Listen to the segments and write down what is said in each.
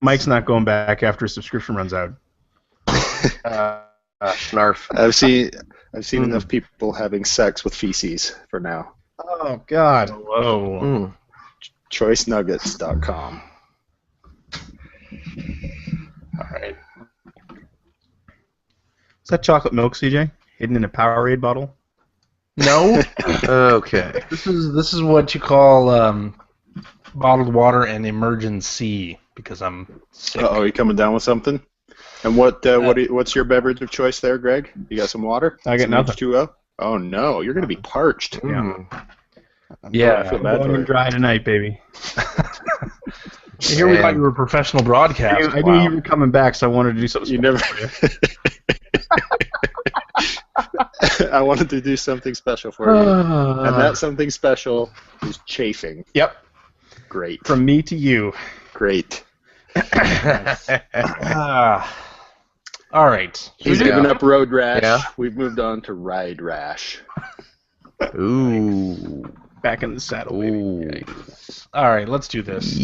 Mike's not going back after his subscription runs out. Snarf. I've seen enough people having sex with feces for now. Oh, God. Whoa. ChoiceNuggets.com. All right. Is that chocolate milk, CJ? Hidden in a Powerade bottle? No. Okay. This is what you call bottled water and emergency because I'm sick. Uh-oh, you coming down with something? And what's your beverage of choice there, Greg? You got some water? I got Some nothing. H2O? Oh, no. You're going to be parched. Yeah. I feel bad Going for and you. dry tonight, baby. Here we thought you were a professional broadcaster. I knew you were coming back, so I wanted to do something. You never... I wanted to do something special for you. And that something special is chafing. Yep. Great. From me to you. Great. All right. He's given up road rash. Yeah. We've moved on to ride rash. Ooh. Back in the saddle, baby. All right, let's do this.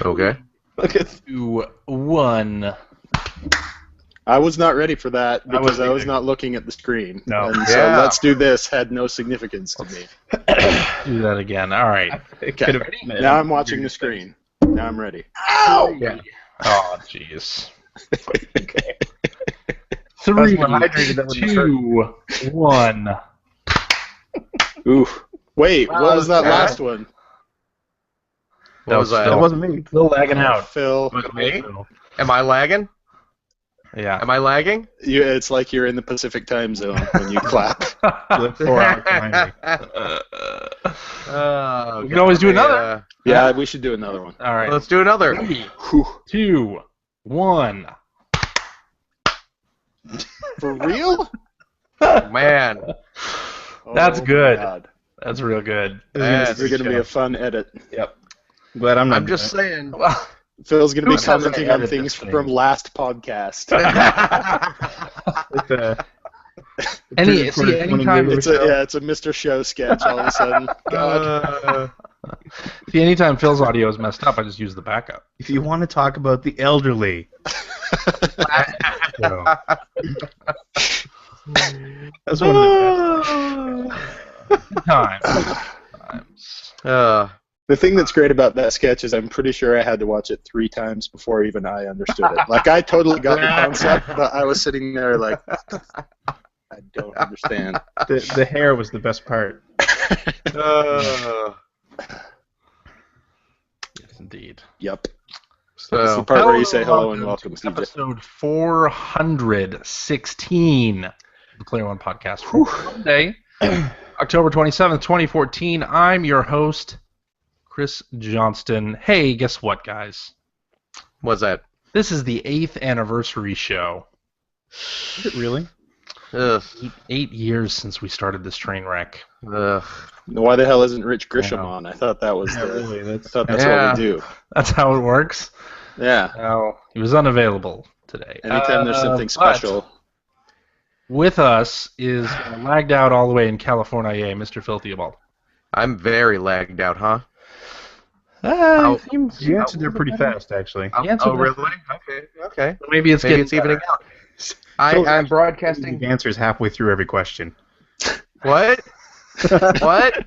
Okay. Look at 2, 1. I was not ready for that because wasn't I was either. not looking at the screen. No. And so Yeah. let's do this had no significance to me. Do that again. All right. it. Could have Now I'm watching the screen. Now I'm ready. Ow! Yeah. Oh, jeez. Okay. 3, more hydrated than when you 2, 1. Ooh. Wait, Wow, what was that yeah. last one? What was That that? wasn't me. Still lagging out. Phil. Was it me? Am I lagging? Yeah. Am I lagging? It's like you're in the Pacific time zone when you clap. You're like 4 hours behind me. We can always do another. Yeah, we should do another one. All right. Let's do another. 3, Whew. 2, 1. For real? Man. That's Oh my good. God. That's real good. That's This is going to be a fun edit. Yep. Glad I'm not. I'm just saying. Phil's going to be Who's having commenting to on edit things this thing? from last podcast. Anytime. It's a Mr. Show sketch all of a sudden. God. See, anytime Phil's audio is messed up, I just use the backup. If you want to talk about the elderly, so, that's one of the Times. The thing that's great about that sketch is I'm pretty sure I had to watch it 3 times before even I understood it. Like, I totally got the concept, but I was sitting there like, I don't understand. the hair was the best part. Yes, indeed. Yep. That's the So, part where you say hello and welcome, CJ. Episode 416 of the Player One Podcast. For Monday, October 27th, 2014. I'm your host, Chris Johnston. Hey, guess what, guys? what's that? This is the 8th anniversary show. Is it really? Ugh. 8 years since we started this train wreck. Ugh. Why the hell isn't Rich Grisham Yeah. on? I thought that was Really? I That's thought that's Yeah. what we do. That's how it works. Yeah. No, he was unavailable today. Anytime there's something But special. with us is lagged out all the way in California, Mr. Phil Theobald. I'm very lagged out, huh? Ah, you answered there pretty fast, actually. answered Oh, that. really? Okay. Maybe it's Maybe getting it's evening better. out. I'm broadcasting. He answers halfway through every question. What? What?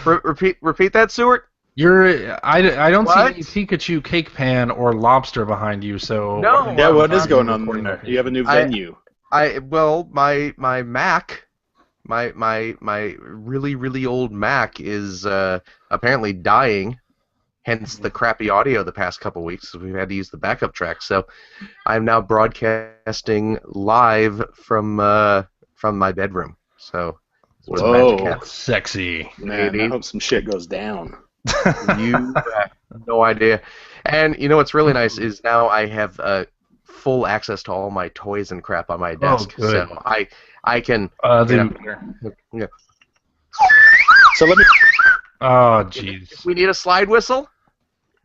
Repeat that, Seward. I don't see What? any Pikachu cake pan or lobster behind you, so No. Yeah, what is going on on there? You have a new venue. Well, my Mac, my really really old Mac is apparently dying. Hence the crappy audio the past couple weeks. We've had to use the backup track. So I'm now broadcasting live from my bedroom. So it's where the Whoa. magic happens. Sexy. Man, I hope some shit goes down. You have no idea. And you know what's really nice is now I have full access to all my toys and crap on my desk. good. So I can. Yeah. So let me. Oh, jeez. If we need a slide whistle,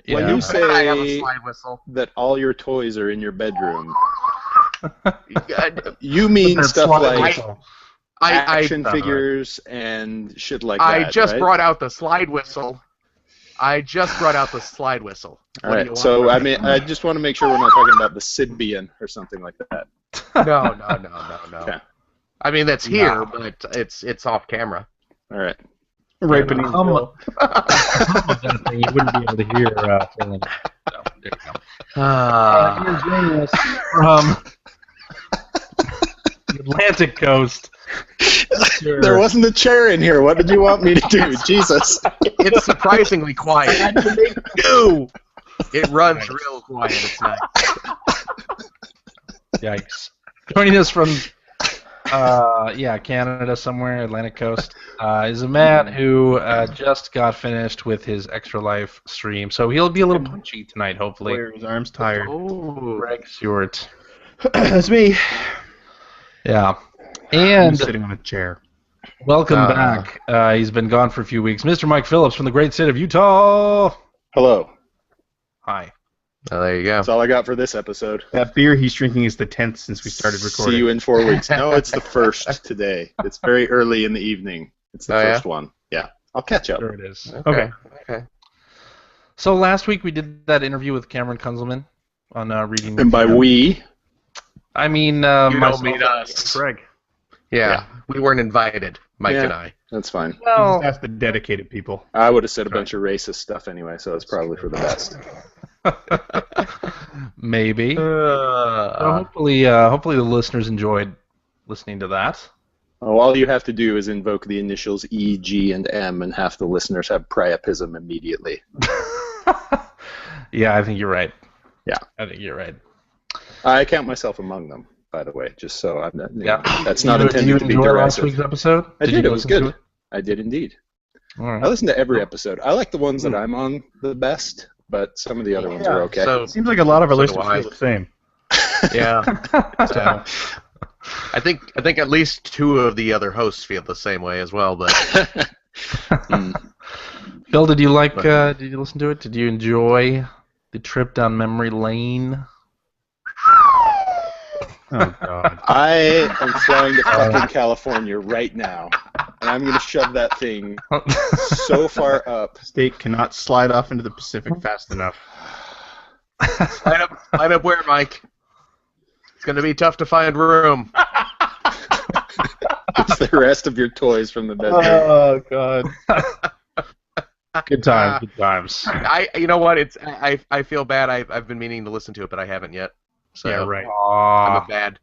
When Yeah. you say I have a slide whistle. that all your toys are in your bedroom, I, you mean That stuff slide like whistle. action I- figures and shit like I that, just right? brought out the slide whistle. I just brought out the slide whistle. All right. So I mean, I just want to make sure we're not talking about the Sidbian or something like that. No. Okay. I mean, that's here, but it's off camera. All right. Right beneath Hum Bill. of that thing you wouldn't be able to hear. Finland. So, there you go. You're joining us from the Atlantic coast. Sure. There wasn't a chair in here. What did you want me to do? Jesus. It's surprisingly quiet. No. It runs real quiet. It's nice. Yikes. Joining us from Canada somewhere, Atlantic coast, is a man who just got finished with his Extra Life stream, so he'll be a little punchy tonight, hopefully. Boy, his arm's tired. Oh. Greg Stewart. That's me. Yeah. I'm And sitting on a chair. welcome back. He's been gone for a few weeks. Mr. Mike Phillips from the great state of Utah. Hello. Hi. Oh, there you go. That's all I got for this episode. That beer he's drinking is the 10th since we started recording. See you in 4 weeks. No, it's the first today. It's very early in the evening. It's the first one. Yeah. I'll catch up. There it is. Okay. So last week we did that interview with Cameron Kunzelman on reading. And by we, I mean, You don't myself mean and us. Greg. Yeah, we weren't invited, Mike Yeah. and I. that's fine. Well, That's the dedicated people. I would have said a bunch of racist stuff anyway, so it's probably for the best. maybe. So hopefully the listeners enjoyed listening to that. Oh, all you have to do is invoke the initials E, G, and M, and half the listeners have priapism immediately. Yeah, I think you're right. Yeah. I think you're right. I count myself among them, by the way, just so I'm not. Yeah. That's not Did you intended to be enjoy last derisive. week's episode? I did. you It was listen to good. I did indeed. All I right. listen to every episode. I like the ones that I'm on the best, but some of the other ones are okay. So, It seems like a lot of our So do listeners I. feel the same. yeah. So, I think at least two of the other hosts feel the same way as well, but Phil, did you like? Did you listen to it? Did you enjoy the trip down memory lane? Oh, God. I am flying to fucking California right now, and I'm going to shove that thing so far up. State cannot slide off into the Pacific fast enough. line up where, Mike? It's going to be tough to find room. It's the rest of your toys from the bedroom. Oh, God. Good times. Good times. You know what? I feel bad. I've been meaning to listen to it, but I haven't yet. So Yeah, right. I'm a bad.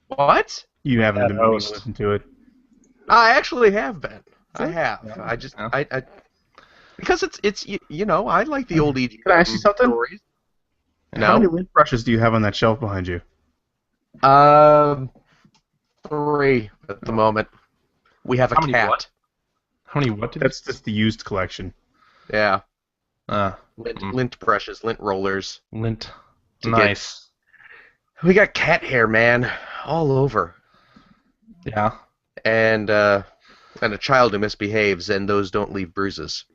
What? You haven't Bad been meaning host. to listen to it. I actually have been. I have. Yeah. I just Yeah. I because it's you know I like the old E.G. Can I ask you something? stories. How many No. lint brushes do you have on that shelf behind you? 3 at the moment. We have a How many cat. what? How many what did That's just the used collection. Yeah. you... Lint brushes, lint rollers. Lint. To get- Nice. We got cat hair, man, all over. Yeah. And a child who misbehaves, and those don't leave bruises.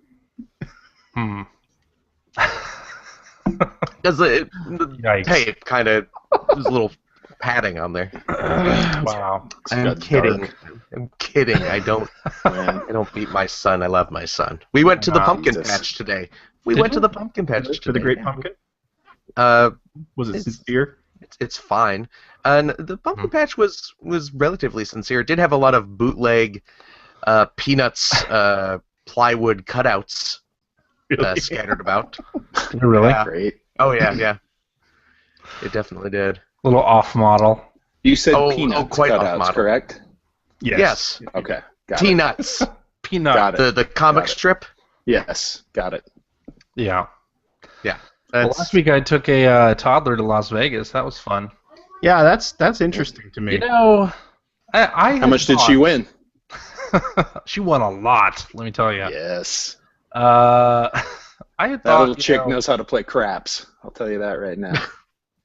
Hmm. Because the Yikes. tape kind of there's a little padding on there. Wow. I'm got kidding. dark. I'm kidding. I don't Man. beat my son. I love my son. We went to the Wow. pumpkin Jesus. patch today. We Did went you? to the pumpkin patch today. For the Great yeah. Pumpkin? Uh, Was it It's- sincere? it's fine. And the pumpkin patch was relatively sincere. It did have a lot of bootleg peanuts plywood cutouts scattered about. Really? Yeah. Great. Oh yeah. It definitely did. Little off model. You said Oh, peanuts quite cutouts, off-model. correct? Yes. Okay. Got it. Peanuts. Peanut. Got it. the comic Got it. strip. Yes. Got it. Yeah. Well, That's- last week I took a toddler to Las Vegas. That was fun. Yeah, that's interesting to me. You know, I How much did she win? She won a lot. Let me tell you. Yes. I had That thought little chick knows how to play craps. I'll tell you that right now.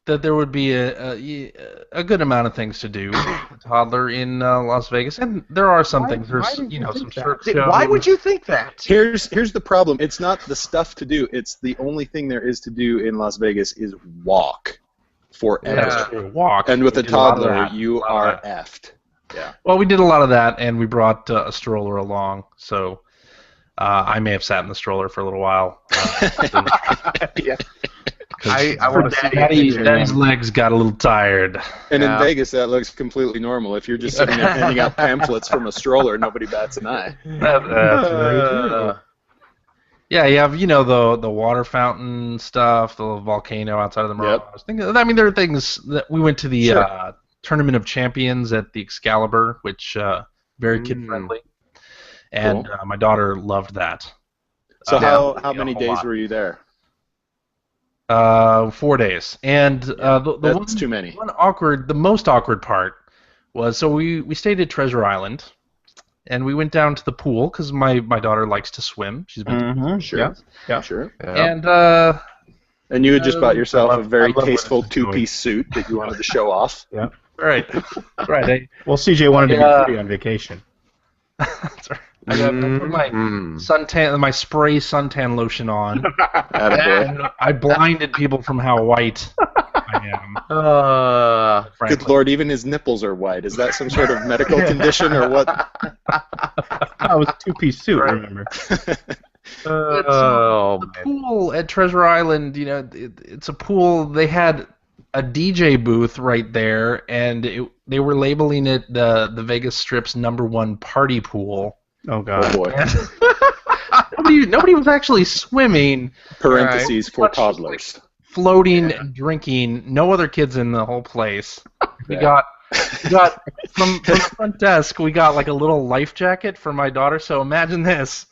that there would be a good amount of things to do with a toddler in Las Vegas, and there are some things. There's did you some think that? surf shows. Why would you think that? Here's the problem. It's not the stuff to do. It's the only thing there is to do in Las Vegas is walk forever. That's true. Walk. And with We a did lot of toddler, that. you A lot of are that. effed. Yeah. Well, we did a lot of that, and we brought a stroller along. So I may have sat in the stroller for a little while. Yeah. I want to see the Daddy's picture. legs got a little tired. And Yeah. in Vegas, that looks completely normal. If you're just sitting there handing out pamphlets from a stroller, nobody bats an eye. That's very true. Yeah, you have the water fountain stuff, the volcano outside of the Mirage. There are things that we went to the Sure. Tournament of Champions at the Excalibur, which very kid friendly, and my daughter loved that. So Yeah, how many a days lot. were you there? 4 days, and the That's too many. the most awkward part was we stayed at Treasure Island, and we went down to the pool because my daughter likes to swim. She's been Mm-hmm. Sure. Yeah. Sure. and And you had just bought yourself I a very love what tasteful this is doing. two-piece suit that you wanted to show off. right. Well, CJ wanted to Yeah. be free on vacation. That's right. I got my Mm. suntan, my spray suntan lotion on. Attaboy. And I blinded people from how white I am. Good Frankly. Lord, even his nipples are white. Is that some sort of medical condition or what? Oh, it was a two-piece suit, Right. remember? Oh, The man. pool at Treasure Island, it's a pool. They had a DJ booth right there, and they were labeling it the Vegas Strip's #1 party pool. Oh, Oh God. boy. Nobody was actually swimming, Parentheses for Much toddlers. floating, and drinking. No other kids in the whole place. We got from the front desk. We got like a little life jacket for my daughter. So imagine this,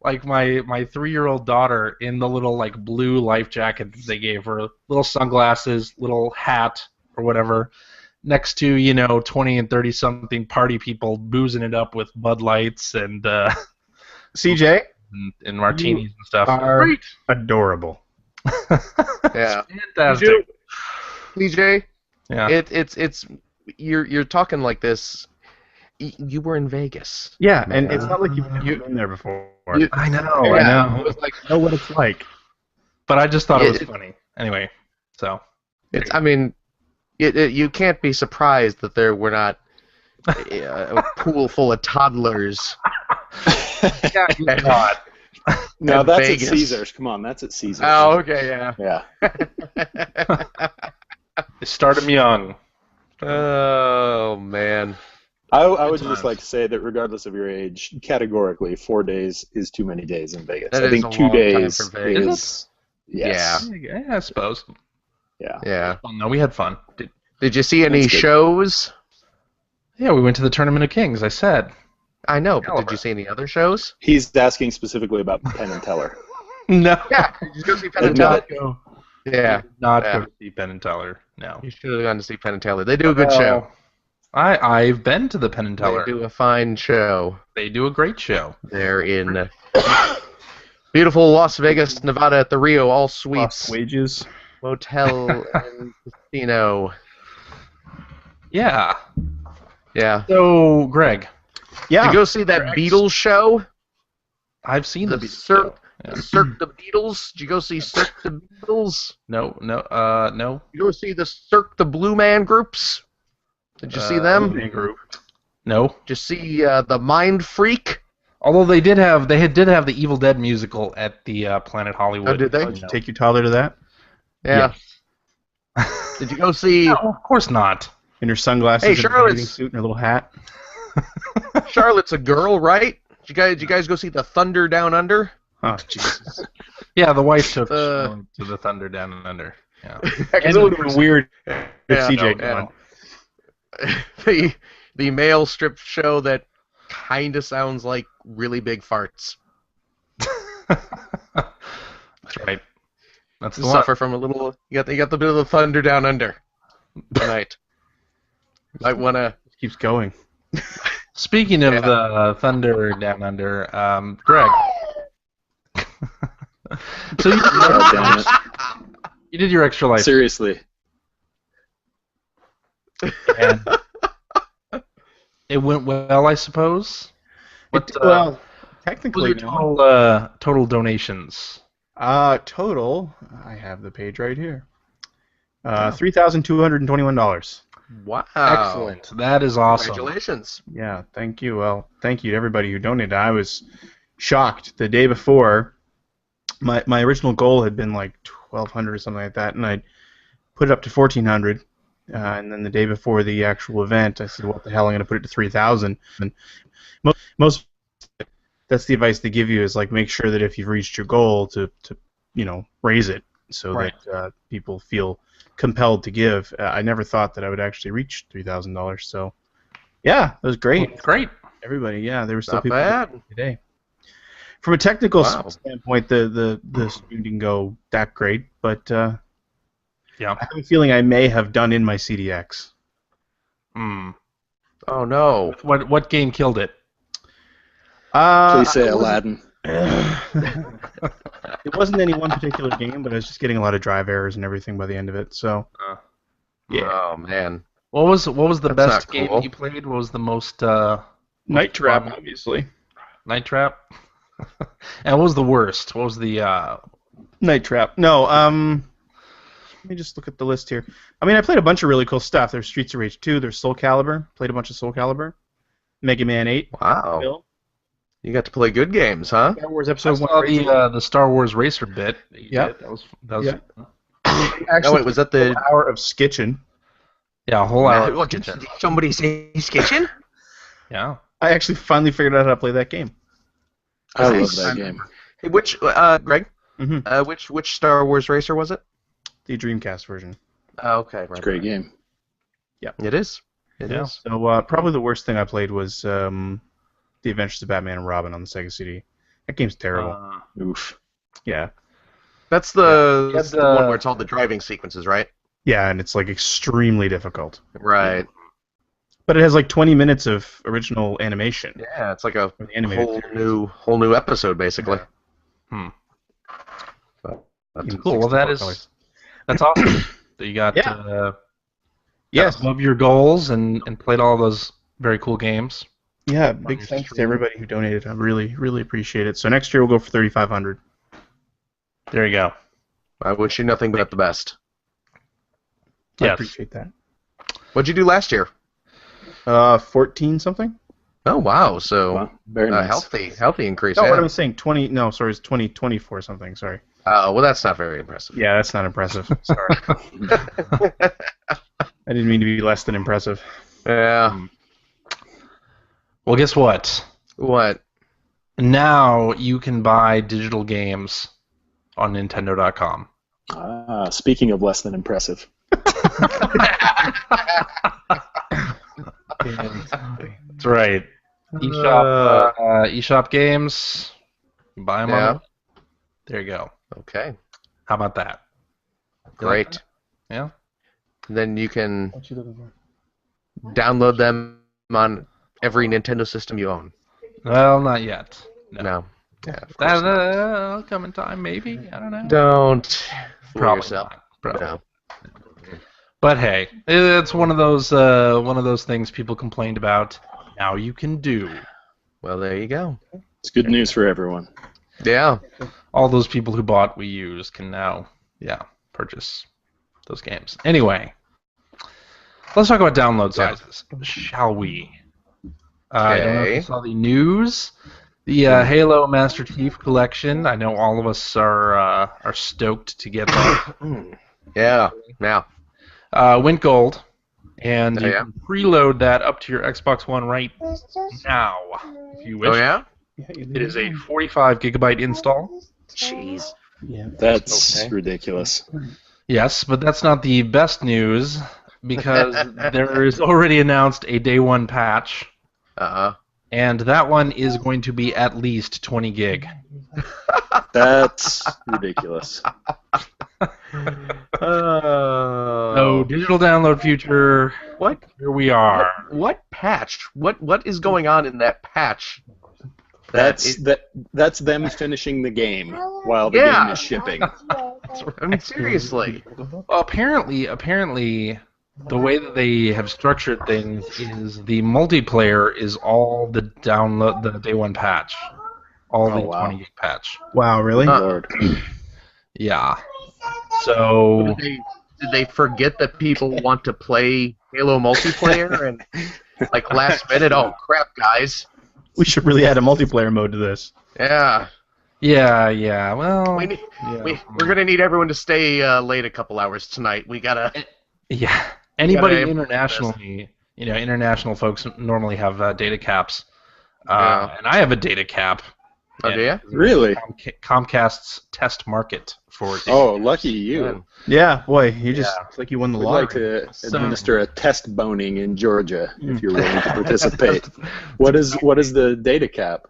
like my 3-year-old daughter in the little like blue life jacket that they gave her, little sunglasses, little hat or whatever, next to 20 and 30 something party people boozing it up with Bud Lights and CJ, and martinis and stuff. are adorable. Yeah. Fantastic. DJ, Yeah. it's you're talking like this. You were in Vegas. Yeah, and it's not like you've never been there before. I know. Yeah. It was like You know what it's like. But I just thought it was Yeah. funny. Anyway, so. I mean, you can't be surprised that there were not a pool full of toddlers. God. No, At that's Vegas. at Caesars. Come on, that's at Caesars. Oh, okay, yeah. Yeah. They start them young. Oh man. I would times. just like to say that regardless of your age, categorically, 4 days is too many days in Vegas. That I is think a 2 long time days for Vegas. is. Yes. Yeah, I suppose. Yeah. Yeah. Well, no, we had fun. Did you see any That's good. shows? Yeah, we went to the Tournament of Kings, I said. I know, but Caliber. did you see any other shows? He's asking specifically about Penn and Teller. No. Yeah. Did you go see Penn and Admit Teller? it. Yeah. Not Yeah. go to see Penn and Teller. No. You should have gone to see Penn and Teller. They do a good show. I've been to the Penn and They Teller. do a fine show. They do a great show. They're in beautiful Las Vegas, Nevada at the Rio All Suites Lost wages. Motel and Casino. Yeah. Yeah. So, Greg, Yeah. Did you go see that Correct. Beatles show? I've seen The the Cirque, Yeah. Cirque the Beatles? Did you go see Cirque the Beatles? No. Did you go see the Cirque the Blue Man groups? Did you see them? Blue Man Group. No. Did you see the Mind Freak? Although they did have the Evil Dead musical at the Planet Hollywood. Oh, did they? Did you take your toddler to that? Yeah. Did you go see No, of course not. In her sunglasses Hey, and her Charlotte's- bathing suit and her little hat? Charlotte's a Girl, right? Did you guys go see the Thunder Down Under? Oh, Jesus. Yeah, the wife took Uh, to the Thunder Down and Under. Yeah. And it would have been weird if Yeah, CJ no, won. the male strip show that kind of sounds like really big farts. That's right. That's the one. Suffer from a little. You got the bit of the Thunder Down Under tonight. Might wanna. Keeps going. Speaking of Yeah. the Thunder Down Under, Greg. So God damn it. you did your extra life, Seriously. and it went well, I suppose. What, well, what technically, were your no. total donations? Total, I have the page right here. $3,221. Wow! Excellent. That is awesome. Congratulations. Yeah, thank you. Well, thank you to everybody who donated. I was shocked. The day before, my original goal had been like 1,200 or something like that, and I put it up to 1,400. And then the day before the actual event, I said, "What the hell? I'm going to put it to 3,000." And most that's the advice they give you is like make sure that if you've reached your goal to raise it so that people feel compelled to give. I never thought that I would actually reach $3,000. So yeah, it was great. Well, great. Everybody, yeah, there were still Not people bad. today. From a technical Wow. standpoint, the stream didn't go that great, but Yeah. I have a feeling I may have done in my CDX. Hmm. Oh no. What game killed it? Please say I wasn't- Aladdin. It wasn't any one particular game, but I was just getting a lot of drive errors and everything by the end of it. So yeah, Oh man. What was the That's best not game cool. you played? What was the most Night Trap, fun? obviously. Night Trap? And what was the worst? What was the Night Trap. No, let me just look at the list here. I mean, I played a bunch of really cool stuff. There's Streets of Rage 2. There's Soul Calibur. Played a bunch of Soul Calibur. Mega Man 8. Wow. Bill. You got to play good games, huh? Star Wars I Episode saw 1. the Star Wars Racer bit. That you Yeah. did. That was Yeah. Oh wait, was that the Hour of Skitchin. yeah, a whole hour. What, did somebody say Skitchin? Yeah. I actually finally figured out how to play that game. I love Nice. that game. Hey, which Greg? Mm-hmm. Which Star Wars racer was it? The Dreamcast version. Oh, okay, right. It's a great game. It is. It Yeah. is. So probably the worst thing I played was The Adventures of Batman and Robin on the Sega CD. That game's terrible. Oof. Yeah. That's the, Yeah, that's the one where it's all the driving sequences, right? Yeah, and it's like extremely difficult. Right. But it has like 20 minutes of original animation. Yeah, it's like a For the animated whole series. new episode basically. Hmm. So, that's In Cool. Well, that 64 is colors. that's awesome. That you got Yeah. Yes. above your goals and played all those very cool games. Yeah, big your thanks to stream. everybody who donated. I really, really appreciate it. So next year we'll go for 3,500. There you go. I wish you nothing but the best. I Yes. appreciate that. What'd you do last year? 14 something? Oh wow, so Wow. Very nice. healthy increase. No, what yeah. I was saying, 20. No, sorry, it's 2024 something. Sorry. Well, that's not very impressive. Yeah, that's not impressive. Sorry. I didn't mean to be less than impressive. Yeah. Well, guess what? What? Now you can buy digital games on Nintendo.com. Speaking of less than impressive. That's right. eShop games. You buy them Yeah. on. There you go. Okay. How about that? You like Great. that? Yeah. Then you can What you looking for? download them on every Nintendo system you own. Well, not yet. No. No. Yeah, of course not. That'll come in time, maybe. I don't know. Don't fool Probably yourself. not. Probably. No. But hey, it's one of those things people complained about. Now you can do. Well, there you go. It's good news for everyone. Yeah. All those people who bought Wii U's can now, purchase those games. Anyway, let's talk about download Yeah. sizes, shall we? I don't know if you Okay. saw the news. The Halo Master Chief Collection. I know all of us are stoked to get that. Yeah. Now. Went gold, and Oh, you yeah? can preload that up to your Xbox One right now, if you wish. Oh yeah. It is a 45 gigabyte install. Jeez. Yeah. That's Okay. ridiculous. Yes, but that's not the best news because there is already announced a day one patch, and that one is going to be at least 20 gig. That's ridiculous. So digital download future. What? Here we are. What patch? What is going on in that patch? That's them finishing the game while the Yeah. game is shipping. I mean, seriously. Well, apparently, the way that they have structured things is the multiplayer is all the day one patch, all Oh, the wow. 20 gig patch. Wow, really? Lord. Yeah. So Did they forget that people want to play Halo multiplayer and like last minute? Oh crap, guys! We should really add a multiplayer mode to this. Yeah. Yeah. Well, We need, yeah. we're gonna need everyone to stay late a couple hours tonight. We gotta. Yeah. Anybody gotta internationally, international folks normally have data caps. Yeah. And I have a data cap. Oh, And do you? Really? Comcast's test market for data Oh, caps. lucky you. Yeah, boy, you just Yeah. it's like you won the We'd lottery. like to So- administer a test boning in Georgia if you're willing to participate. What is the data cap?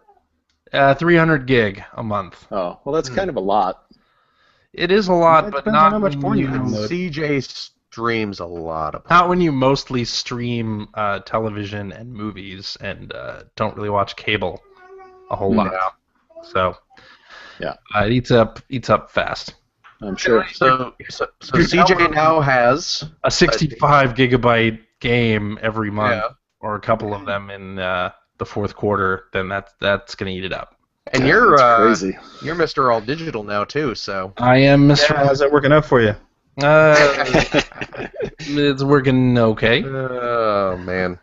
300 gig a month. Oh, well, that's kind of a lot. It is a lot, It but depends on not how much porn you when download. CJ streams a lot of. Not when you mostly stream television and movies and don't really watch cable a whole lot. So Yeah. it eats up fast. I'm sure. So CJ now has. A 65 gigabyte game every month, Yeah. or a couple of them in the fourth quarter, then that's gonna eat it up. And you're That's crazy. you're Mr. All Digital now too. So. I am Yeah, Mr. how's that working out for you? It's working okay. Oh man.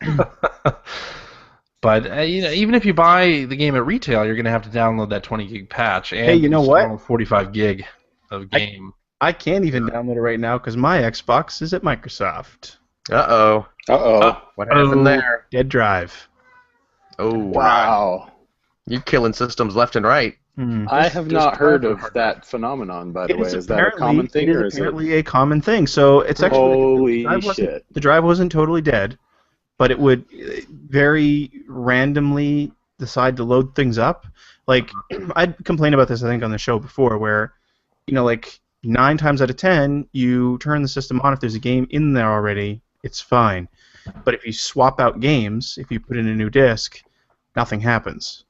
But even if you buy the game at retail, you're going to have to download that 20 gig patch. And Hey, you know what? install 45 gig of game. I can't even download it right now because my Xbox is at Microsoft. Uh-oh. Uh-oh. What happened there? Dead drive. Oh Wow. You're killing systems left and right. I have Just not heard drive of hard. that phenomenon, by the It way. is Is that a common thing, it or is is it? apparently a common thing. So it's actually Holy drive wasn't- shit. the drive wasn't totally dead, but it would very randomly decide to load things up. Like I'd complained about this, I think, on the show before, where like 9 times out of 10, you turn the system on if there's a game in there already, it's fine. But if you swap out games, if you put in a new disc, nothing happens.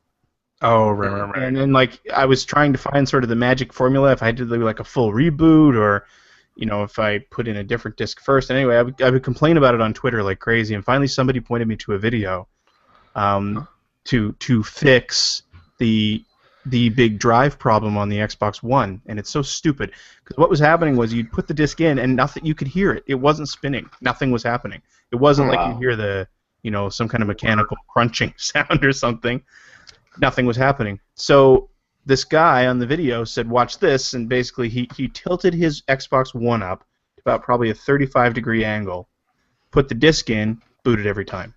Oh, right. And then, I was trying to find sort of the magic formula if I had to do, like, a full reboot or, if I put in a different disc first. And anyway, I would complain about it on Twitter like crazy, and finally somebody pointed me to a video to fix the big drive problem on the Xbox One, and it's so stupid. Because what was happening was you'd put the disc in, and nothing, you could hear it. It wasn't spinning. Nothing was happening. It wasn't like you hear the, some kind of mechanical crunching sound or something. Nothing was happening. So this guy on the video said, watch this, and basically he tilted his Xbox One up to about probably a 35-degree angle, put the disc in, booted every time.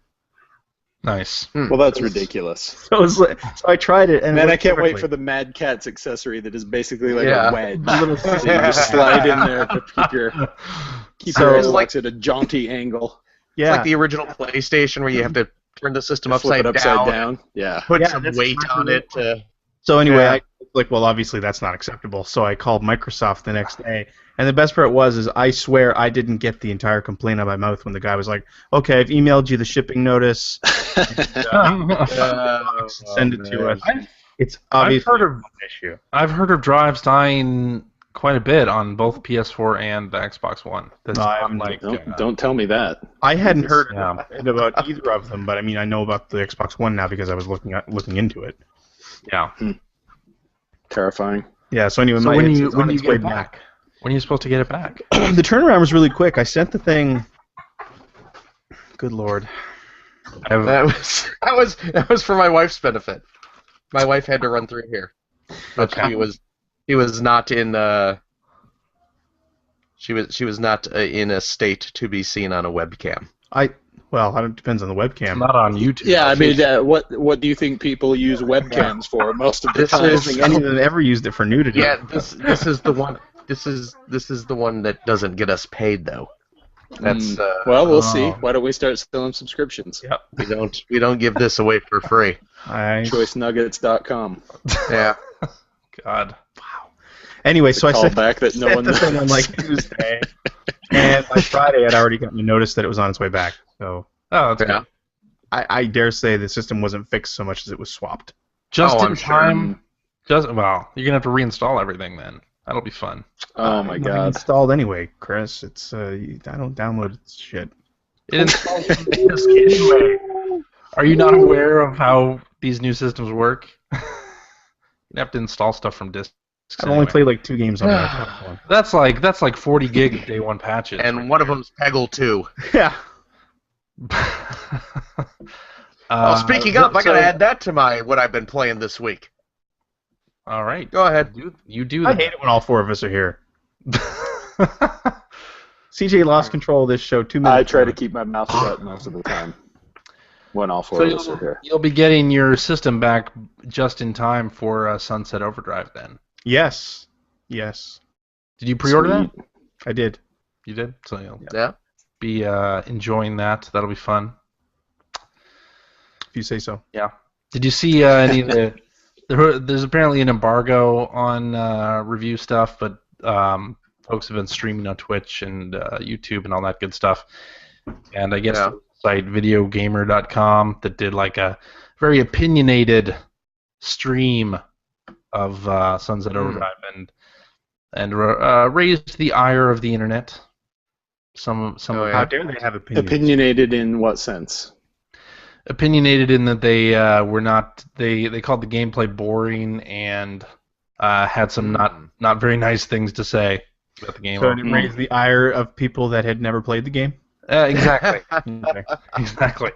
Nice. Well, that's ridiculous. So I tried it, and Man, it I can't wait perfectly. for the Mad Catz accessory that is basically like Yeah. a wedge. Little So you just slide in there to keep So- your It's like- Xbox at a jaunty angle. Yeah. It's like the original PlayStation where you have to turn the system Flip upside, it upside down. Yeah. put Yeah, some that's weight exactly on it. So anyway, Yeah. well, obviously that's not acceptable. So I called Microsoft the next day, and the best part is I swear I didn't get the entire complaint out of my mouth when the guy was like, "Okay, I've emailed you the shipping notice. Send it to us." It's obviously an issue. I've heard of drives dying quite a bit on both PS4 and the Xbox One. That's No, I not haven't- like Don't tell me that. I hadn't heard Yeah. about either of them, but I mean I know about the Xbox One now because I was looking into it. yeah. Terrifying. Yeah. So anyway, So when it's you on its get way it back? When are you supposed to get it back? The turnaround was really quick. I sent the thing. Good lord. That was for my wife's benefit. My wife had to run through here, but Okay. she was not in she was not in a state to be seen on a webcam. It depends on the webcam. Not on YouTube. Yeah, I mean, what do you think people use webcams for most of the This time? I don't is- think any of them ever used it for nudity. Yeah, this is the one. This is the one that doesn't get us paid though. That's Well, we'll see. Oh. Why don't we start selling subscriptions? we don't give this away for free. ChoiceNuggets.com. Yeah. God. Anyway, so I Call sent back that no sent one the thing on knows. like Tuesday, and by Friday I'd already gotten a notice that it was on its way back. So Oh, that's Yeah. good. I dare say the system wasn't fixed so much as it was swapped. Just Oh, in I'm sure. time. You're gonna have to reinstall everything then. That'll be fun. Oh my It's god. installed anyway, Chris. It's I don't download shit. It installs from the disk anyway. Are you not aware of how these new systems work? You have to install stuff from disks. I've only played like 2 games on the Xbox One. That's like 40 gig of day one patches. And one of them's Peggle 2. Yeah. Oh, speaking of, I gotta add that to my what I've been playing this week. All right. Go ahead. You do I that. hate it when all four of us are here. CJ lost control of this show 2 minutes I try ago. to keep my mouth shut most of the time when all four So of us are here. you'll be getting your system back just in time for Sunset Overdrive then. Yes. Yes. Did you pre-order that? Sweet. I did. You did? So you'll Yeah. be enjoying that. That'll be fun. If you say so. Did you see any of the... There's apparently an embargo on review stuff, but folks have been streaming on Twitch and YouTube and all that good stuff. And I guess the site videogamer.com that did like a very opinionated stream of Sunset Overdrive and raised the ire of the internet. Some Oh, yeah. How dare they have opinions? Opinionated in what sense? opinionated in that they were not they called the gameplay boring and had some not very nice things to say about the game. So it raised the ire of people that had never played the game? Exactly. Okay. Exactly.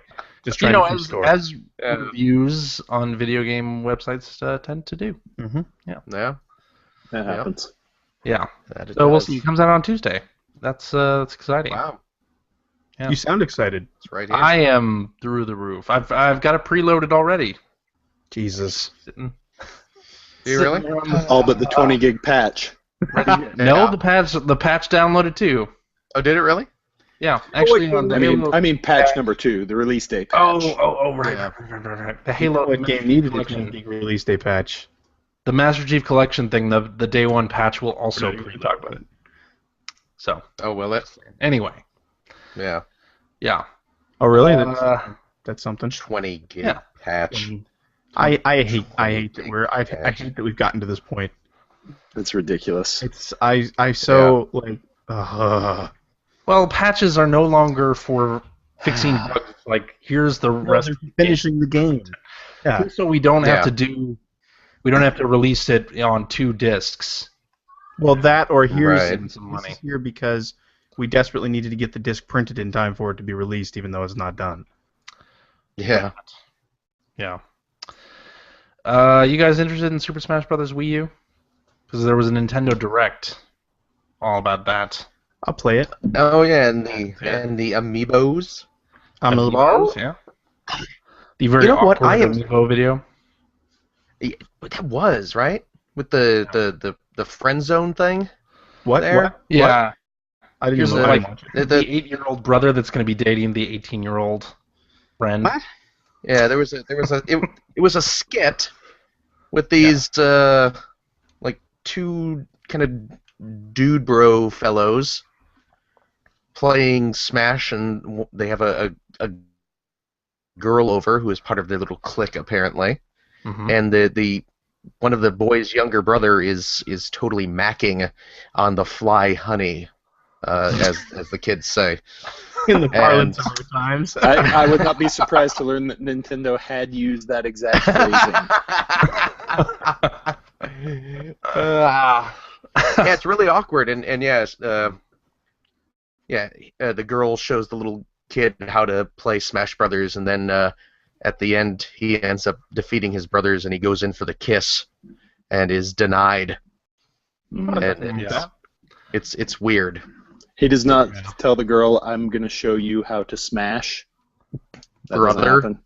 Just You trying know, to keep score. as reviews on video game websites tend to do. Mhm. Yeah. That happens. Yeah. That it So we'll does. see. It comes out on Tuesday. That's exciting. Wow. Yeah. You sound excited. It's right here. I am through the roof. I've got it preloaded already. Jesus. Sitting, Do you really? sitting there on the- All but the 20 gig patch. No, Yeah. the patch downloaded too. Oh, did it really? Yeah, actually on the Halo. I mean patch number 2, the release date patch. Right. Yeah. Right. The Halo What game needed a collection, 10 gig release day patch? the Master Chief Collection thing, the day one patch will also We're not even gonna talk about it. So Oh, will it? anyway, Yeah. yeah. Oh, really? Uh, That's something. 20 gig Yeah. patch. I hate that I hate that we've gotten to this point. It's ridiculous. It's I so like well, patches are no longer for fixing bugs. Like here's the rest. finishing the game. Yeah. So we don't have Yeah. we don't have to release it on 2 discs. Well, that or here's Right. Some this money. is here because we desperately needed to get the disc printed in time for it to be released, even though it's not done. Yeah. Yeah. You guys interested in Super Smash Bros. Wii U? Because there was a Nintendo Direct all about that. I'll play it. Oh yeah, and the amiibos. Amiibos, yeah. The very You know what? awkward I am- Amiibo video. But that was right with the friend zone thing. What? There? What? Yeah. I didn't Here's know like The- the 8-year-old brother that's going to be dating the 18-year-old friend. What? Yeah, it was a skit with these like 2 kind of dude bro fellows playing Smash, and they have a girl over who is part of their little clique apparently, Mhm. and the one of the boys' younger brother is totally macking on the fly honey, as the kids say. in the parlance And- of our times. I would not be surprised to learn that Nintendo had used that exact phrasing. Yeah, it's really awkward, and yes, the girl shows the little kid how to play Smash Brothers, and then at the end he ends up defeating his brothers, and he goes in for the kiss, and is denied, and it's weird. He does not tell the girl, "I'm going to show you how to smash." That doesn't Brother. happen.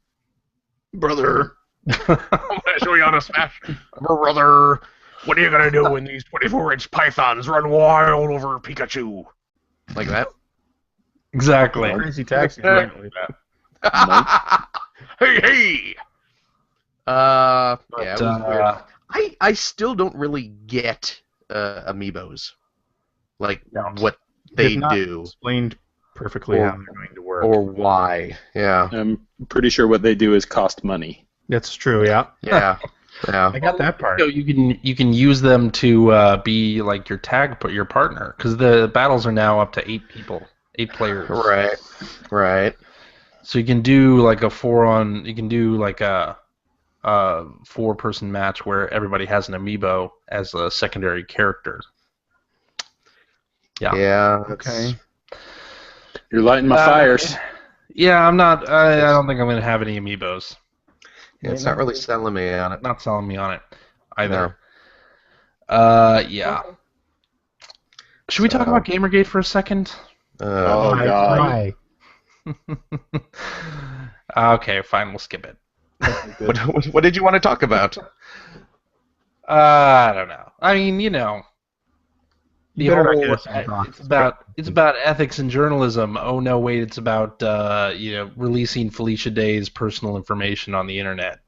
Brother, I'm gonna show you how to smash. Brother, what are you gonna do when these 24-inch pythons run wild over Pikachu? Like that. Exactly. Crazy Taxi. is right like that. Hey! Yeah, But, it was weird. I still don't really get amiibos. Like, Don't. what they Did not do. Explained perfectly Or- how they're going to work. Or why. Yeah. I'm pretty sure what they do is cost money. That's true. Yeah. Yeah. Yeah. I got that part. So you can use them to be like your your partner, because the battles are now up to 8 people, 8 players. Right. Right. So you can do like a 4-person match where everybody has an amiibo as a secondary character. Yeah. Yeah. Okay. You're lighting my fires. Yeah, I'm not. I don't think I'm gonna have any amiibos. Yeah, it's not really selling me on it. Not selling me on it either. No. Yeah. Should we talk about Gamergate for a second? Oh, God. Okay, fine. We'll skip it. What did you want to talk about? I don't know. I mean, you know, the You better not whole, get us on Doc. it's about ethics in journalism. Oh no, wait, it's about releasing Felicia Day's personal information on the internet.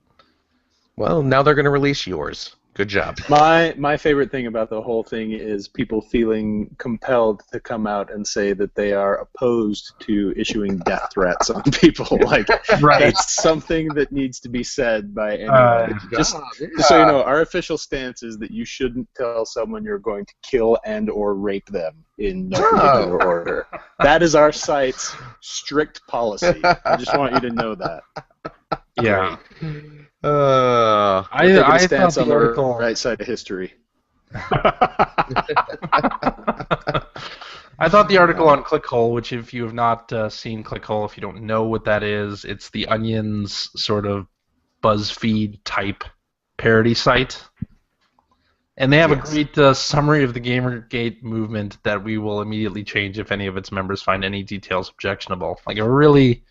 Well, now they're going to release yours. Good job. My favorite thing about the whole thing is people feeling compelled to come out and say that they are opposed to issuing death threats on people. Like, it's something that needs to be said by anyone. Just so you know, our official stance is that you shouldn't tell someone you're going to kill and or rape them in no particular order. That is our site's strict policy. I just want you to know that. Yeah. I I stance thought on the the article. right side of history. I thought the article on Clickhole, which if you have not seen Clickhole, if you don't know what that is, it's the Onion's sort of BuzzFeed type parody site. And they have a great summary of the Gamergate movement that we will immediately change if any of its members find any details objectionable. Like a really,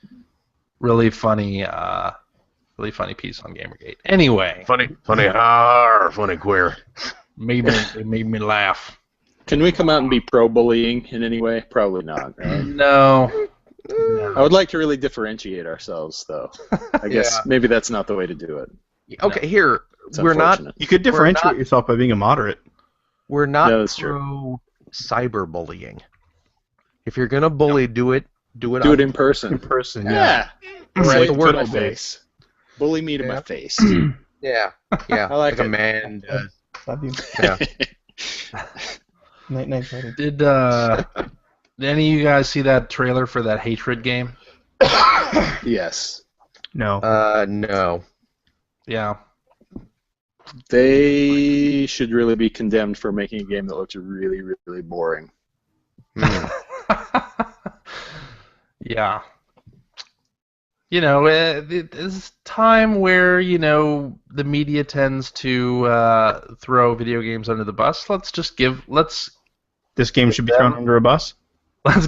really funny piece on Gamergate. Anyway. Funny queer. It made me laugh. Can we come out and be pro-bullying in any way? Probably not. Right? No. I would like to really differentiate ourselves, though. I guess maybe that's not the way to do it. Okay, here It's we're not. unfortunate. You could differentiate yourself by being a moderate. We're not No, that's pro cyberbullying. If you're gonna bully, do it. Do it in person. In person, Yeah. Right, Say it the to word my will be. face. Bully me to my face. Yeah. I like a it. man does. Love you. Yeah. Night, night, buddy. Did any of you guys see that trailer for that Hatred game? Yes. No. No. Yeah. They should really be condemned for making a game that looks really, really boring. Yeah. You know, it's time where, you know, the media tends to throw video games under the bus. Let's This game should be thrown under a bus?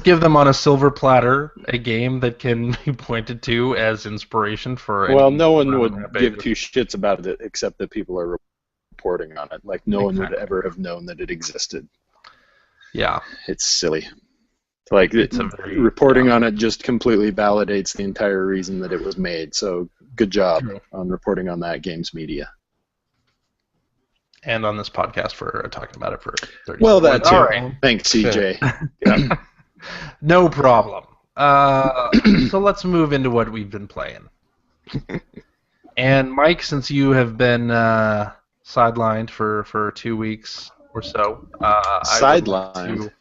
give them on a silver platter a game that can be pointed to as inspiration for. Well, no one would Rampage. give two shits about it except that people are reporting on it. Like, no one would ever have known that it existed. Yeah. It's silly. Like, It's a very- reporting on it just completely validates the entire reason that it was made. So, good job True. on reporting on that games media. And on this podcast for talking about it for 30 Well, that minutes. too. All right. Thanks, CJ. Yeah. No problem. So let's move into what we've been playing. And Mike, since you have been sidelined for 2 weeks or so, I would like Sidelined? to-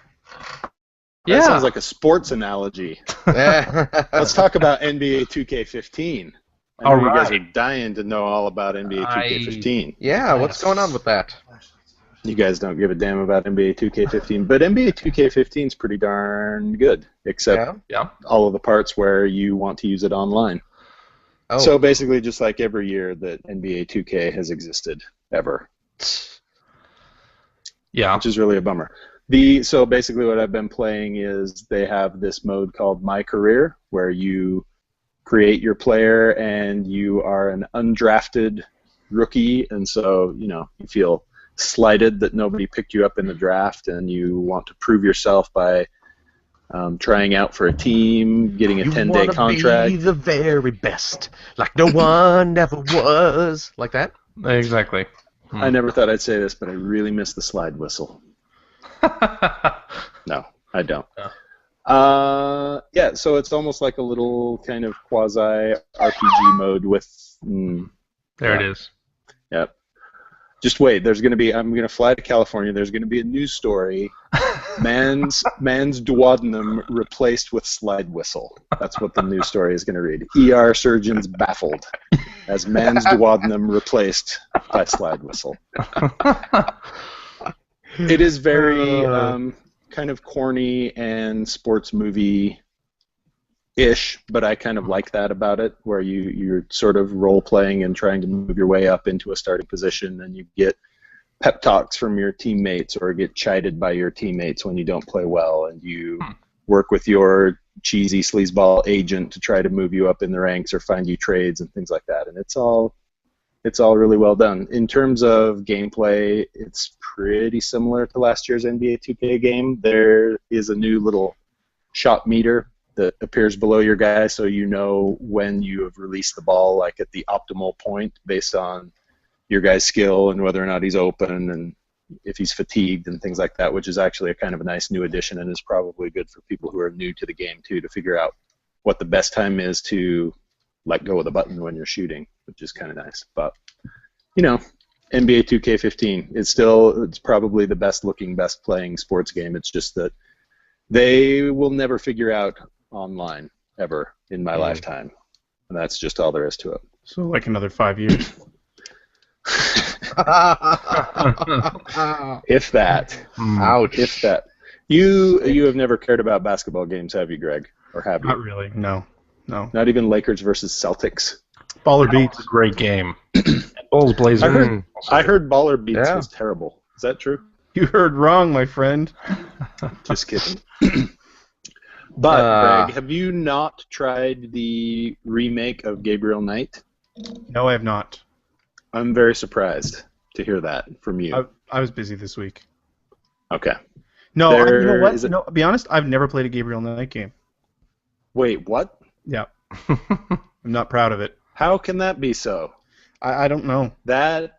That Yeah. sounds like a sports analogy. Let's talk about NBA 2K15. I know All you guys right. are dying to know all about NBA 2K15. Yeah. What's going on with that? You guys don't give a damn about NBA 2K15, but NBA 2K15 is pretty darn good, except Yeah. all of the parts where you want to use it online. Oh. So basically, just like every year that NBA 2K has existed ever, Yeah. which is really a bummer. So basically, what I've been playing is they have this mode called My Career, where you create your player and you are an undrafted rookie, and so you feel slighted that nobody picked you up in the draft, and you want to prove yourself by trying out for a team, getting a 10-day contract. Be the very best, like no one ever was. Like that. Exactly. I never thought I'd say this, but I really miss the slide whistle. No, I don't. Yeah, so it's almost like a little kind of quasi RPG mode with. There it is. Yep. Just wait. I'm going to fly to California. There's going to be a news story. Man's duodenum replaced with slide whistle. That's what the news story is going to read. ER surgeons baffled as man's duodenum replaced by slide whistle. It is very kind of corny and sports movie ish, but I kind of like that about it, where you're sort of role playing and trying to move your way up into a starting position, and you get pep talks from your teammates or get chided by your teammates when you don't play well, and you work with your cheesy sleazeball agent to try to move you up in the ranks or find you trades and things like that. And it's all really well done. In terms of gameplay, it's pretty similar to last year's NBA 2K game. There is a new little shot meter that appears below your guy, so you know when you have released the ball, like at the optimal point based on your guy's skill and whether or not he's open and if he's fatigued and things like that, which is actually a kind of a nice new addition and is probably good for people who are new to the game too, to figure out what the best time is to let go of the button when you're shooting, which is kind of nice. But you know, NBA 2K15, it's probably the best looking, best playing sports game. It's just that they will never figure out online ever in my lifetime, and that's just all there is to it. So like another 5 years. If that. Ouch. If that. You have never cared about basketball games, have you, Greg? Or have you? Not really. No. Not even Lakers versus Celtics. Baller It's Beats. a great game. Bulls Blazers. I heard Baller Beats Yeah. was terrible. Is that true? You heard wrong, my friend. Just kidding. But, Greg, have you not tried the remake of Gabriel Knight? No, I have not. I'm very surprised to hear that from you. I was busy this week. Okay. No, There you know what? is a- No, to be honest, I've never played a Gabriel Knight game. Wait, what? Yeah. I'm not proud of it. How can that be so? I don't know. That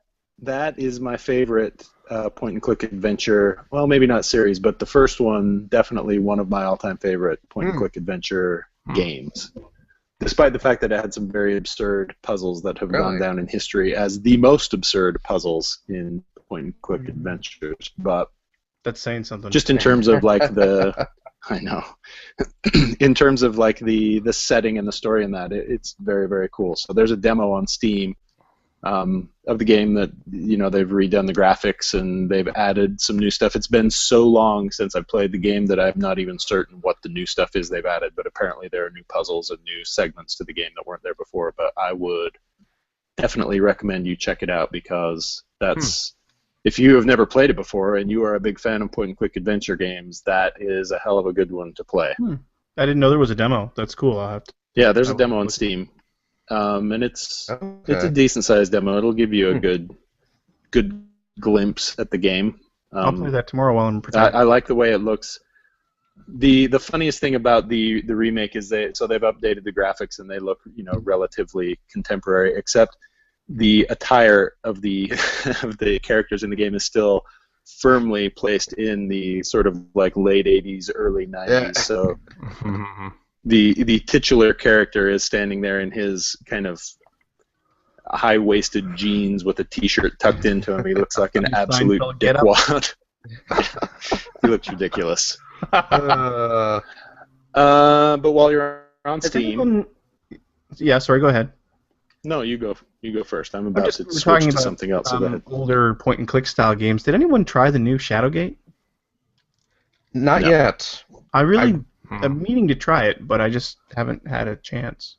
is my favorite point-and-click adventure. Well, maybe not series, but the first one, definitely one of my all-time favorite point-and-click adventure games. Despite the fact that it had some very absurd puzzles that have gone down in history as the most absurd puzzles in point-and-click adventures. But That's saying something. just in terms of like the... I know. In terms of like the setting and the story in that, it's very, very cool. So there's a demo on Steam of the game that, you know, they've redone the graphics and they've added some new stuff. It's been so long since I've played the game that I'm not even certain what the new stuff is they've added, but apparently there are new puzzles and new segments to the game that weren't there before. But I would definitely recommend you check it out, because that's... If you have never played it before and you are a big fan of point-and-click adventure games, that is a hell of a good one to play. I didn't know there was a demo. That's cool. I'll have to. Yeah, there's a demo on Steam, and it's a decent-sized demo. It'll give you a good glimpse at the game. I'll play that tomorrow while I'm pretending. I like the way it looks. The funniest thing about the remake is they've updated the graphics and they look, you know, relatively contemporary, except the attire of the of the characters in the game is still firmly placed in the sort of like late 80s, early 90s. Yeah. So the titular character is standing there in his kind of high-waisted jeans with a t-shirt tucked into him. He looks like an absolute Seinfeld getup. dickwad. He looks ridiculous. But while you're on Has Steam, anyone- Yeah, sorry, go ahead. no, you go first. I'm about to we're switch talking to about, something else. So go ahead. older point-and-click style games. Did anyone try the new Shadowgate? Not No. yet. I really am meaning to try it, but I just haven't had a chance.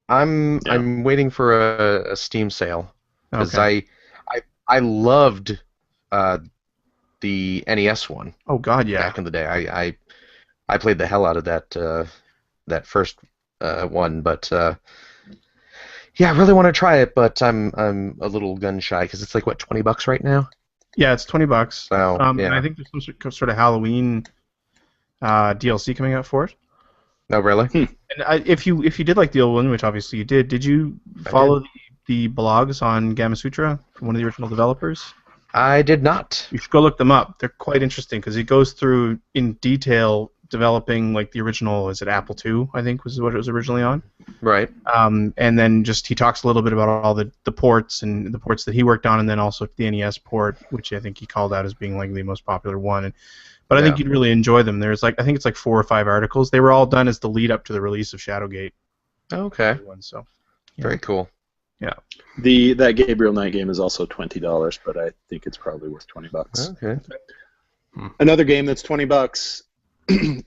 I'm waiting for a Steam sale, because Okay. I loved the NES one Oh God, yeah. back in the day. I played the hell out of that first one, but yeah, I really want to try it, but I'm a little gun shy because it's like what, $20 right now. Yeah, it's $20. So And yeah. I think there's some sort of Halloween DLC coming out for it. No, really? And if you did like the old one, which obviously you did you follow the blogs on Gamasutra from one of the original developers? I did not. You should go look them up. They're quite interesting because he goes through in detail developing like the original. Is it Apple II? I think was what it was originally on. Right. And then just he talks a little bit about all the ports and the ports that he worked on, and then also the NES port, which I think he called out as being like the most popular one. But I think you'd really enjoy them. There's I think it's like 4 or 5 articles. They were all done as the lead up to the release of Shadowgate. Okay. So Very cool. That Gabriel Knight game is also $20, but I think it's probably worth $20. Okay. Another game that's $20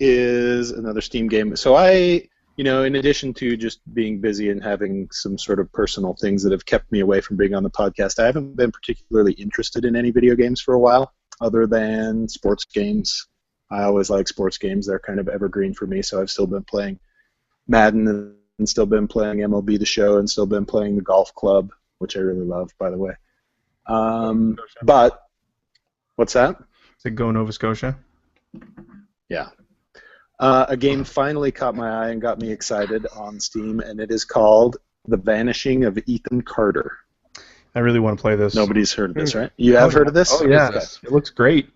is another Steam game. So I in addition to just being busy and having some sort of personal things that have kept me away from being on the podcast, I haven't been particularly interested in any video games for a while, other than sports games. I always like sports games. They're kind of evergreen for me, so I've still been playing Madden and still been playing MLB The Show and still been playing the Golf Club, which I really love, by the way. But, what's that? Is it Go Nova Scotia? Yeah. A game finally caught my eye and got me excited on Steam, and it is called The Vanishing of Ethan Carter. I really want to play this. Nobody's heard of this, right? You have heard of this? Oh, yeah. Okay. It looks great.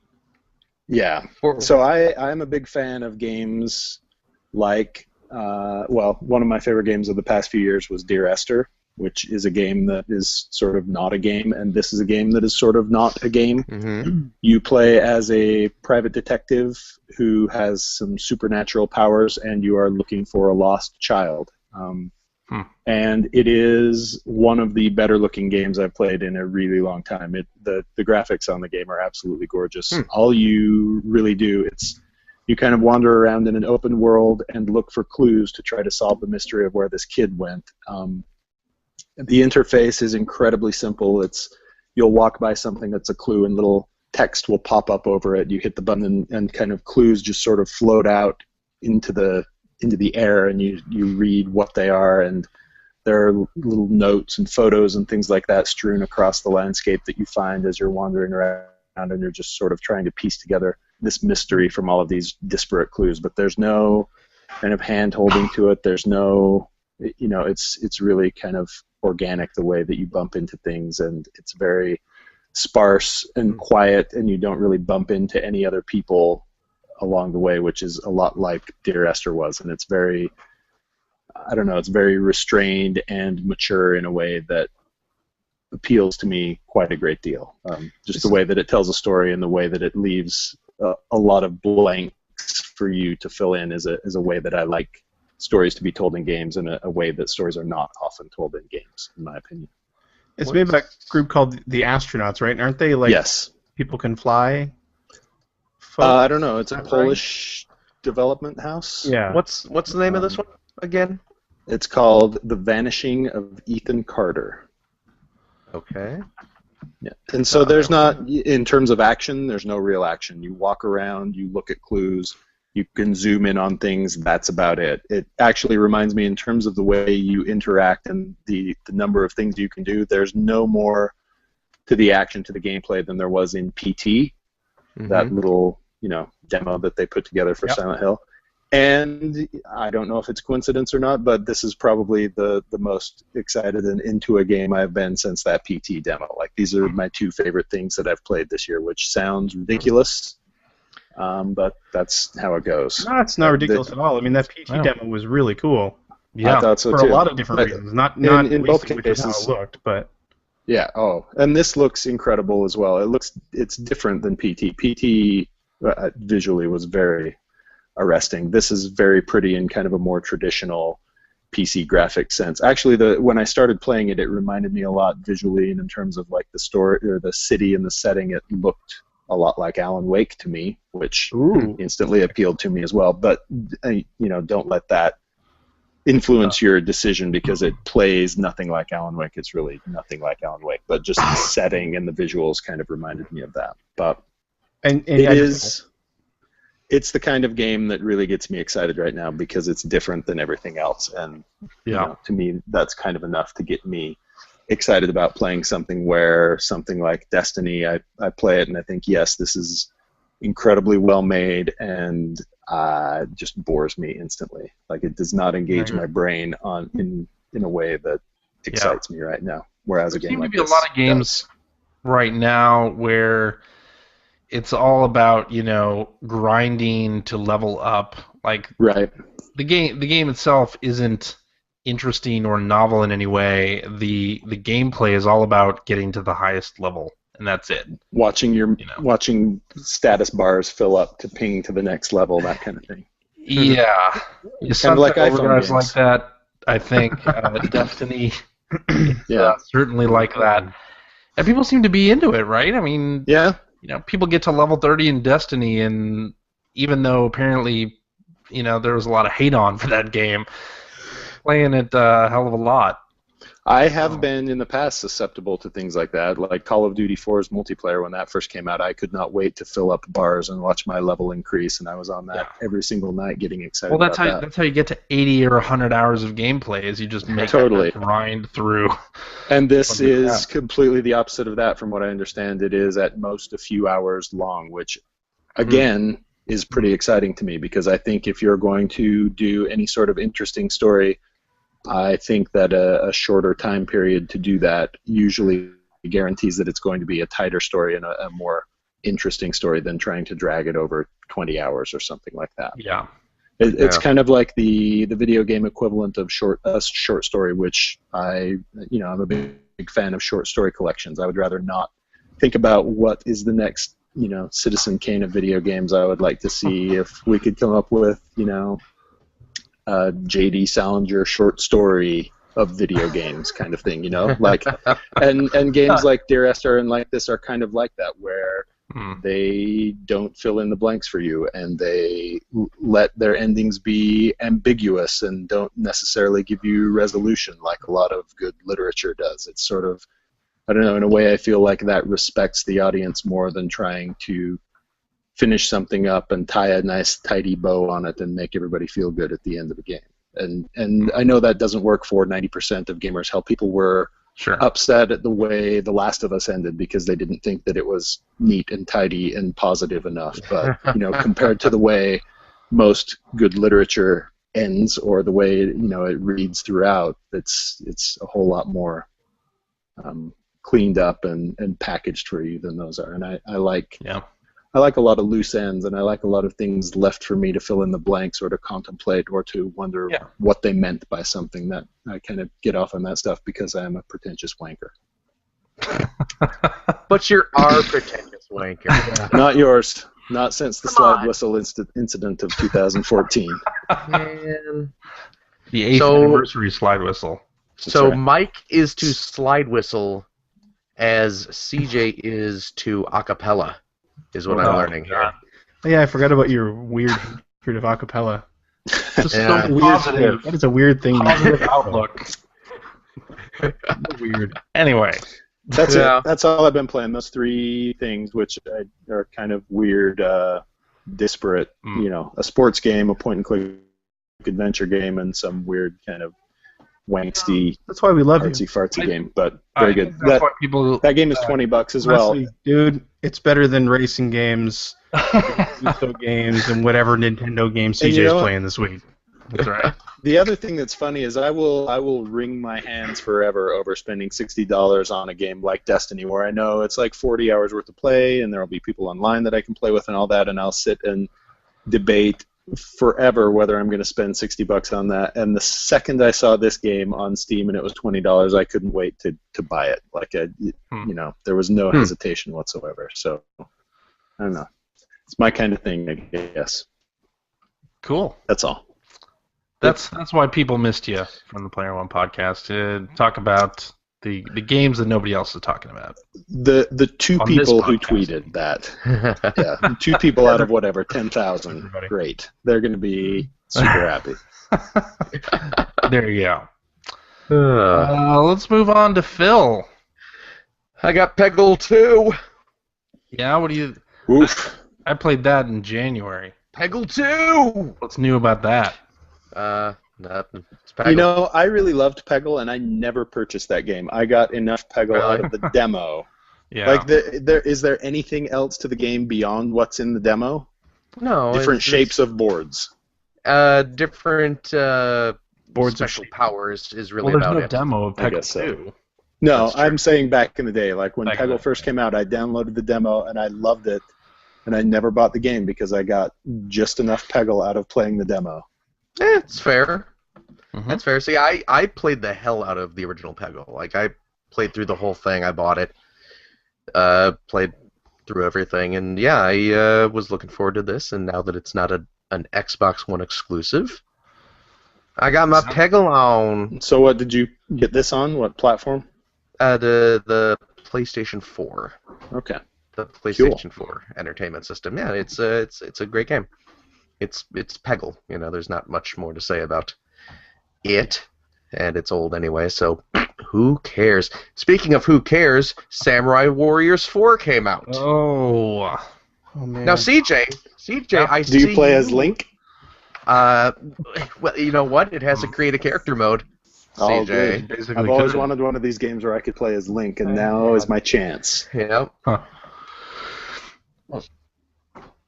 Yeah. So I'm a big fan of games like, one of my favorite games of the past few years was Dear Esther, which is a game that is sort of not a game, and this is a game that is sort of not a game. Mm-hmm. You play as a private detective who has some supernatural powers, and you are looking for a lost child. And it is one of the better-looking games I've played in a really long time. The graphics on the game are absolutely gorgeous. All you really do, you kind of wander around in an open world and look for clues to try to solve the mystery of where this kid went. The interface is incredibly simple. You'll walk by something that's a clue and little text will pop up over it. You hit the button and kind of clues just sort of float out into the air, and you read what they are, and there are little notes and photos and things like that strewn across the landscape that you find as you're wandering around, and you're just sort of trying to piece together this mystery from all of these disparate clues. But there's no kind of hand-holding to it. There's no, it's really kind of organic the way that you bump into things, and it's very sparse and quiet, and you don't really bump into any other people along the way, which is a lot like Dear Esther was. And it's very, it's very restrained and mature in a way that appeals to me quite a great deal. Just the way that it tells a story and the way that it leaves a lot of blanks for you to fill in is a way that I like stories to be told in games, in a way that stories are not often told in games, in my opinion. It's made by a group called the Astronauts, right? Aren't they like Yes. people can fly? I don't know. It's a Polish development house. Yeah. What's the name of this one again? It's called The Vanishing of Ethan Carter. Okay. Yeah. And so there's not, in terms of action, there's no real action. You walk around, you look at clues, you can zoom in on things, that's about it. It actually reminds me, in terms of the way you interact and the number of things you can do, there's no more to the action, to the gameplay, than there was in PT, that little, demo that they put together for Silent Hill. And I don't know if it's coincidence or not, but this is probably the most excited and into a game I've been since that PT demo. Like, these are my two favorite things that I've played this year, which sounds ridiculous, but that's how it goes. No, it's not ridiculous at all. I mean, that PT demo was really cool. Yeah, I thought so for too. a lot of different reasons. Not in both least of which is how cases it looked, but yeah. Oh, and this looks incredible as well. It's different than PT. PT visually was very arresting. This is very pretty in kind of a more traditional PC graphic sense. Actually, when I started playing it, it reminded me a lot visually, and in terms of like the story or the city and the setting, it looked a lot like Alan Wake to me, which instantly appealed to me as well. But don't let that influence your decision, because it plays nothing like Alan Wake. It's really nothing like Alan Wake, but just the setting and the visuals kind of reminded me of that. But it's the kind of game that really gets me excited right now, because it's different than everything else, and to me that's kind of enough to get me excited about playing something like Destiny, I play it and I think, yes, this is incredibly well made, and just bores me instantly. Like, it does not engage my brain in a way that excites me right now. Whereas a game like this, there seem to be a lot of games right now where it's all about, grinding to level up. Like, right. The game itself isn't interesting or novel in any way. The gameplay is all about getting to the highest level, and that's it. Watching status bars fill up to ping to the next level, that kind of thing. Yeah. Kind of like iPhone games. Like that, I think. Destiny, certainly like that. And people seem to be into it, right? I mean, yeah. People get to level 30 in Destiny, and even though apparently there was a lot of hate on for that game. Playing it a hell of a lot. I have been in the past susceptible to things like that, like Call of Duty 4's multiplayer. When that first came out, I could not wait to fill up bars and watch my level increase, and I was on that every single night, getting excited. Well, that's about how you get to 80 or 100 hours of gameplay. Is you just make Totally. that grind through. And this is completely the opposite of that, from what I understand. It is at most a few hours long, which, again, is pretty exciting to me, because I think if you're going to do any sort of interesting story, I think that a shorter time period to do that usually guarantees that it's going to be a tighter story and a more interesting story than trying to drag it over 20 hours or something like that. Yeah. It's kind of like the video game equivalent of short story, which I'm a big fan of short story collections. I would rather not think about what is the next, Citizen Kane of video games. I would like to see if we could come up with, J.D. Salinger short story of video games kind of thing, like, and games like Dear Esther and like this are kind of like that, where they don't fill in the blanks for you, and they let their endings be ambiguous and don't necessarily give you resolution like a lot of good literature does. It's sort of, I don't know, in a way I feel like that respects the audience more than trying to finish something up and tie a nice tidy bow on it and make everybody feel good at the end of the game. And I know that doesn't work for 90% of gamers. Hell, people were upset at the way The Last of Us ended because they didn't think that it was neat and tidy and positive enough. But compared to the way most good literature ends, or the way it reads throughout, it's a whole lot more cleaned up and packaged for you than those are. And I like a lot of loose ends, and I like a lot of things left for me to fill in the blanks or to contemplate or to wonder what they meant by something. That I kind of get off on that stuff because I am a pretentious wanker. But you are pretentious wanker. Not yours. Not since the slide whistle incident of 2014. Man. The 8th anniversary slide whistle. So Mike is to slide whistle as CJ is to acapella. Is what I'm learning here. Yeah, I forgot about your weird hatred of acapella. Just so weird. That is a weird thing. Positive outlook. Weird. Anyway. That's it. That's all I've been playing. Those three things, which are kind of weird, disparate. A sports game, a point-and-click adventure game, and some weird kind of wangsty. That's why we love artsy you. fartsy game, but very good. That's why people. That game is $20 as well. Honestly, dude, it's better than racing games, games, and whatever Nintendo game CJ's playing this week. That's right. The other thing that's funny is I will wring my hands forever over spending $60 on a game like Destiny, where I know it's like 40 hours worth of play, and there will be people online that I can play with and all that, and I'll sit and debate forever whether I'm going to spend $60 on that. And the second I saw this game on Steam and it was $20, I couldn't wait to buy it. Like there was no hesitation whatsoever. So I don't know. It's my kind of thing, I guess. Cool. That's all. That's why people missed you from the Player One podcast, to talk about the games that nobody else is talking about. The two people who tweeted that, two people out of whatever 10,000, great. They're going to be super happy. There you go. Let's move on to Phil. I got Peggle 2. Yeah, what do you? Oof. I played that in January. Peggle 2. What's new about that? Nothing. It's Peggle. I really loved Peggle, and I never purchased that game. I got enough Peggle out of the demo. Yeah. Like, is there anything else to the game beyond what's in the demo? No. Different shapes of boards. Different boards special powers is really there's about no it. demo of I Peggle guess so. 2. No, I'm saying back in the day, like when Back in Peggle the first day. came out, I downloaded the demo and I loved it, and I never bought the game because I got just enough Peggle out of playing the demo. It's fair. Mhm. That's fair. See, I played the hell out of the original Peggle. Like, I played through the whole thing. I bought it. Played through everything, and yeah, I was looking forward to this. And now that it's not an Xbox One exclusive, I got my Peggle on. So what did you get this on? What platform? The PlayStation 4. Okay. The PlayStation 4 entertainment system. Yeah, it's a great game. it's Peggle. There's not much more to say about it, and it's old anyway. So who cares? Speaking of who cares, Samurai Warriors 4 came out. Oh man. Now, CJ, I see. Do you play as Link? Well, you know what? It has a create a character mode. Oh, CJ. good. basically. I've always could. wanted one of these games where I could play as Link, and now is my chance. Yeah. Huh.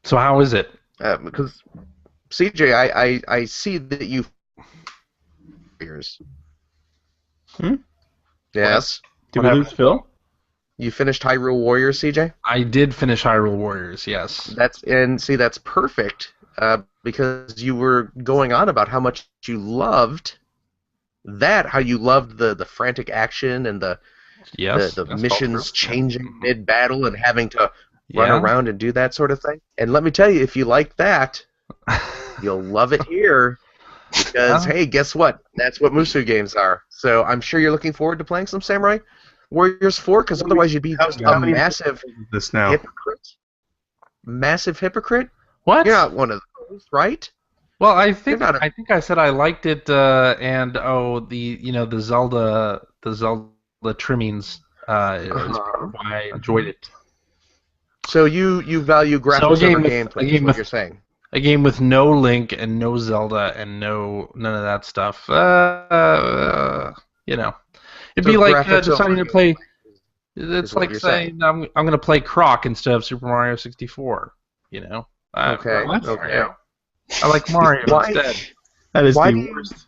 So how is it? Because CJ, I see that you. Hmm? Yes. Did we lose Phil? You finished Hyrule Warriors, CJ? I did finish Hyrule Warriors. Yes. That's perfect. Because you were going on about how much you loved that, how you loved the frantic action and the Yes. the that's missions all true. changing mid-battle and having to run Yeah. around and do that sort of thing. And let me tell you, if you like that, you'll love it here. Because, Yeah. hey, guess what? That's what Musu games are. So I'm sure you're looking forward to playing some Samurai Warriors 4, because otherwise you'd be just how a many massive This now. hypocrite. Massive hypocrite? What? You're not one of those, right? Well, I think not a- I think I said I liked it, and the Zelda trimmings is part of why I enjoyed it. So you value So a graphics game over with- gameplay, a is game what with- you're saying. A game with no Link and no Zelda and none of that stuff. It'd be So like graphics deciding over to play. gameplay It's what like you're saying I'm going to play Croc instead of Super Mario 64. Okay, I like okay. Mario. I like Mario Why- instead. That is Why the do you- worst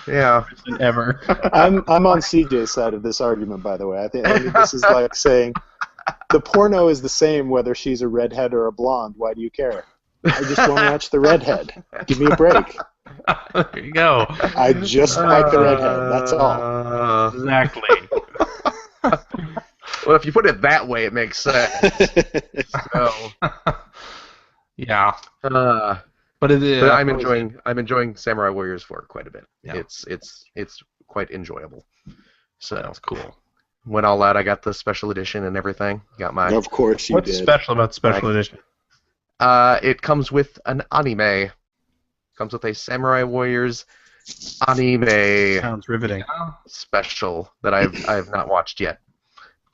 Yeah. person ever. I'm on CJ's side of this argument, by the way. I mean, this is like saying the porno is the same whether she's a redhead or a blonde. Why do you care? I just want to watch the redhead. Give me a break. There you go. I just like the redhead. That's all. Exactly. Well, if you put it that way, it makes sense. So, Yeah. but But I'm enjoying Samurai Warriors 4 quite a bit. Yeah. It's quite enjoyable. So That's cool. went all out. I got the special edition and everything. Got my. Of course you What's did. special about special edition? It comes with an anime. Comes with a Samurai Warriors anime Sounds riveting. special that I've not watched yet,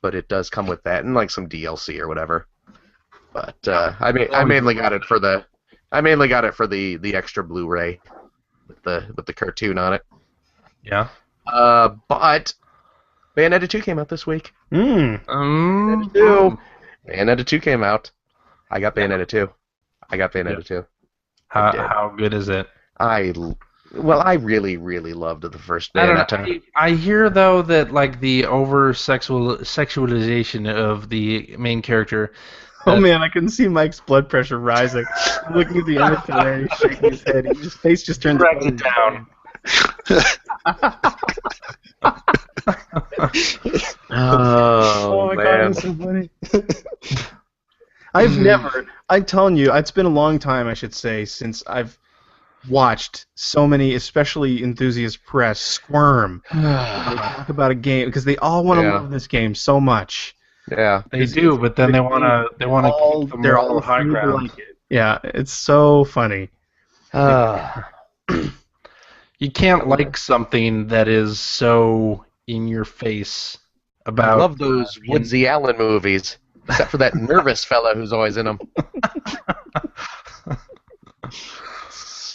but it does come with that and like some DLC or whatever. But I mainly got it for the extra Blu-ray with the cartoon on it. Yeah. But Bayonetta 2 came out this week. Um, Bayonetta 2 came out. I got Bayonetta 2. I did. How good is it? I really, really loved the first I don't Bayonetta. know. I hear though that like the over sexualization of the main character. Oh man, I can see Mike's blood pressure rising. I'm looking at the editor there, he's shaking his head. His face just turned Drags it down. Oh, my man. god, it's so funny. I'm telling you, it's been a long time, I should say, since I've watched so many, especially enthusiast press, squirm when they talk about a game, because they all want to Yeah. love this game so much. Yeah. They do, but then they want to keep the They're moral all high afraid to ground. like it. Yeah, it's so funny. You can't like something that is so in your face I about. love those Woodsy Allen movies, except for that nervous fella who's always in them.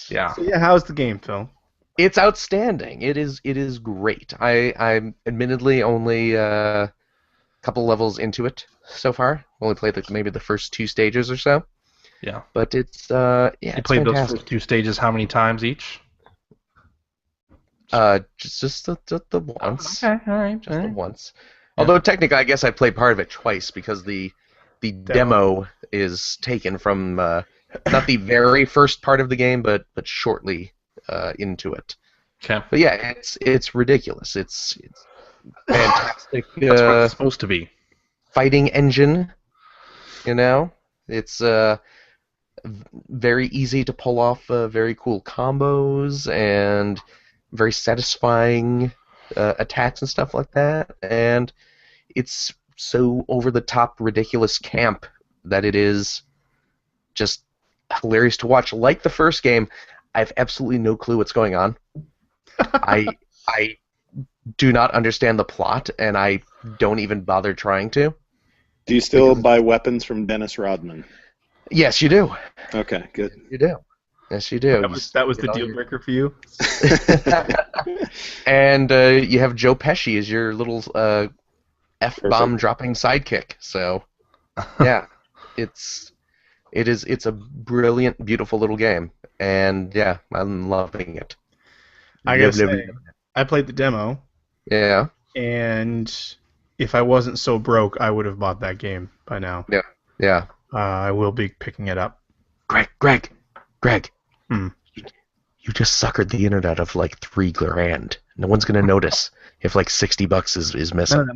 Yeah. So yeah, how's the game, Phil? It's outstanding. It is great. I'm admittedly only a couple levels into it so far. Only played maybe the first 2 stages or so. Yeah. But it's You it's played those fantastic. first 2 stages how many times each? Just the once. Okay, all right. Just the once. Although technically, I guess I played part of it twice because the demo is taken from not the very first part of the game, but shortly into it. Okay. But yeah, it's ridiculous. It's fantastic. That's what it's supposed to be. Fighting engine. You know, it's very easy to pull off very cool combos and very satisfying attacks and stuff like that. And it's so over the top ridiculous camp that it is just hilarious to watch. Like the first game, I have absolutely no clue what's going on. I do not understand the plot, and I don't even bother trying to. Do you still buy weapons from Dennis Rodman? Yes, you do. Okay, good. You do. Yes, you do. That was the deal breaker for you? And you have Joe Pesci as your little F-bomb dropping sidekick. So, yeah, it's a brilliant, beautiful little game, and yeah, I'm loving it. I gotta say, I played the demo. Yeah. And if I wasn't so broke, I would have bought that game by now. Yeah. Yeah. I will be picking it up. Greg. Hmm. You just suckered the internet of like $3,000. No one's gonna notice if like $60 is missing.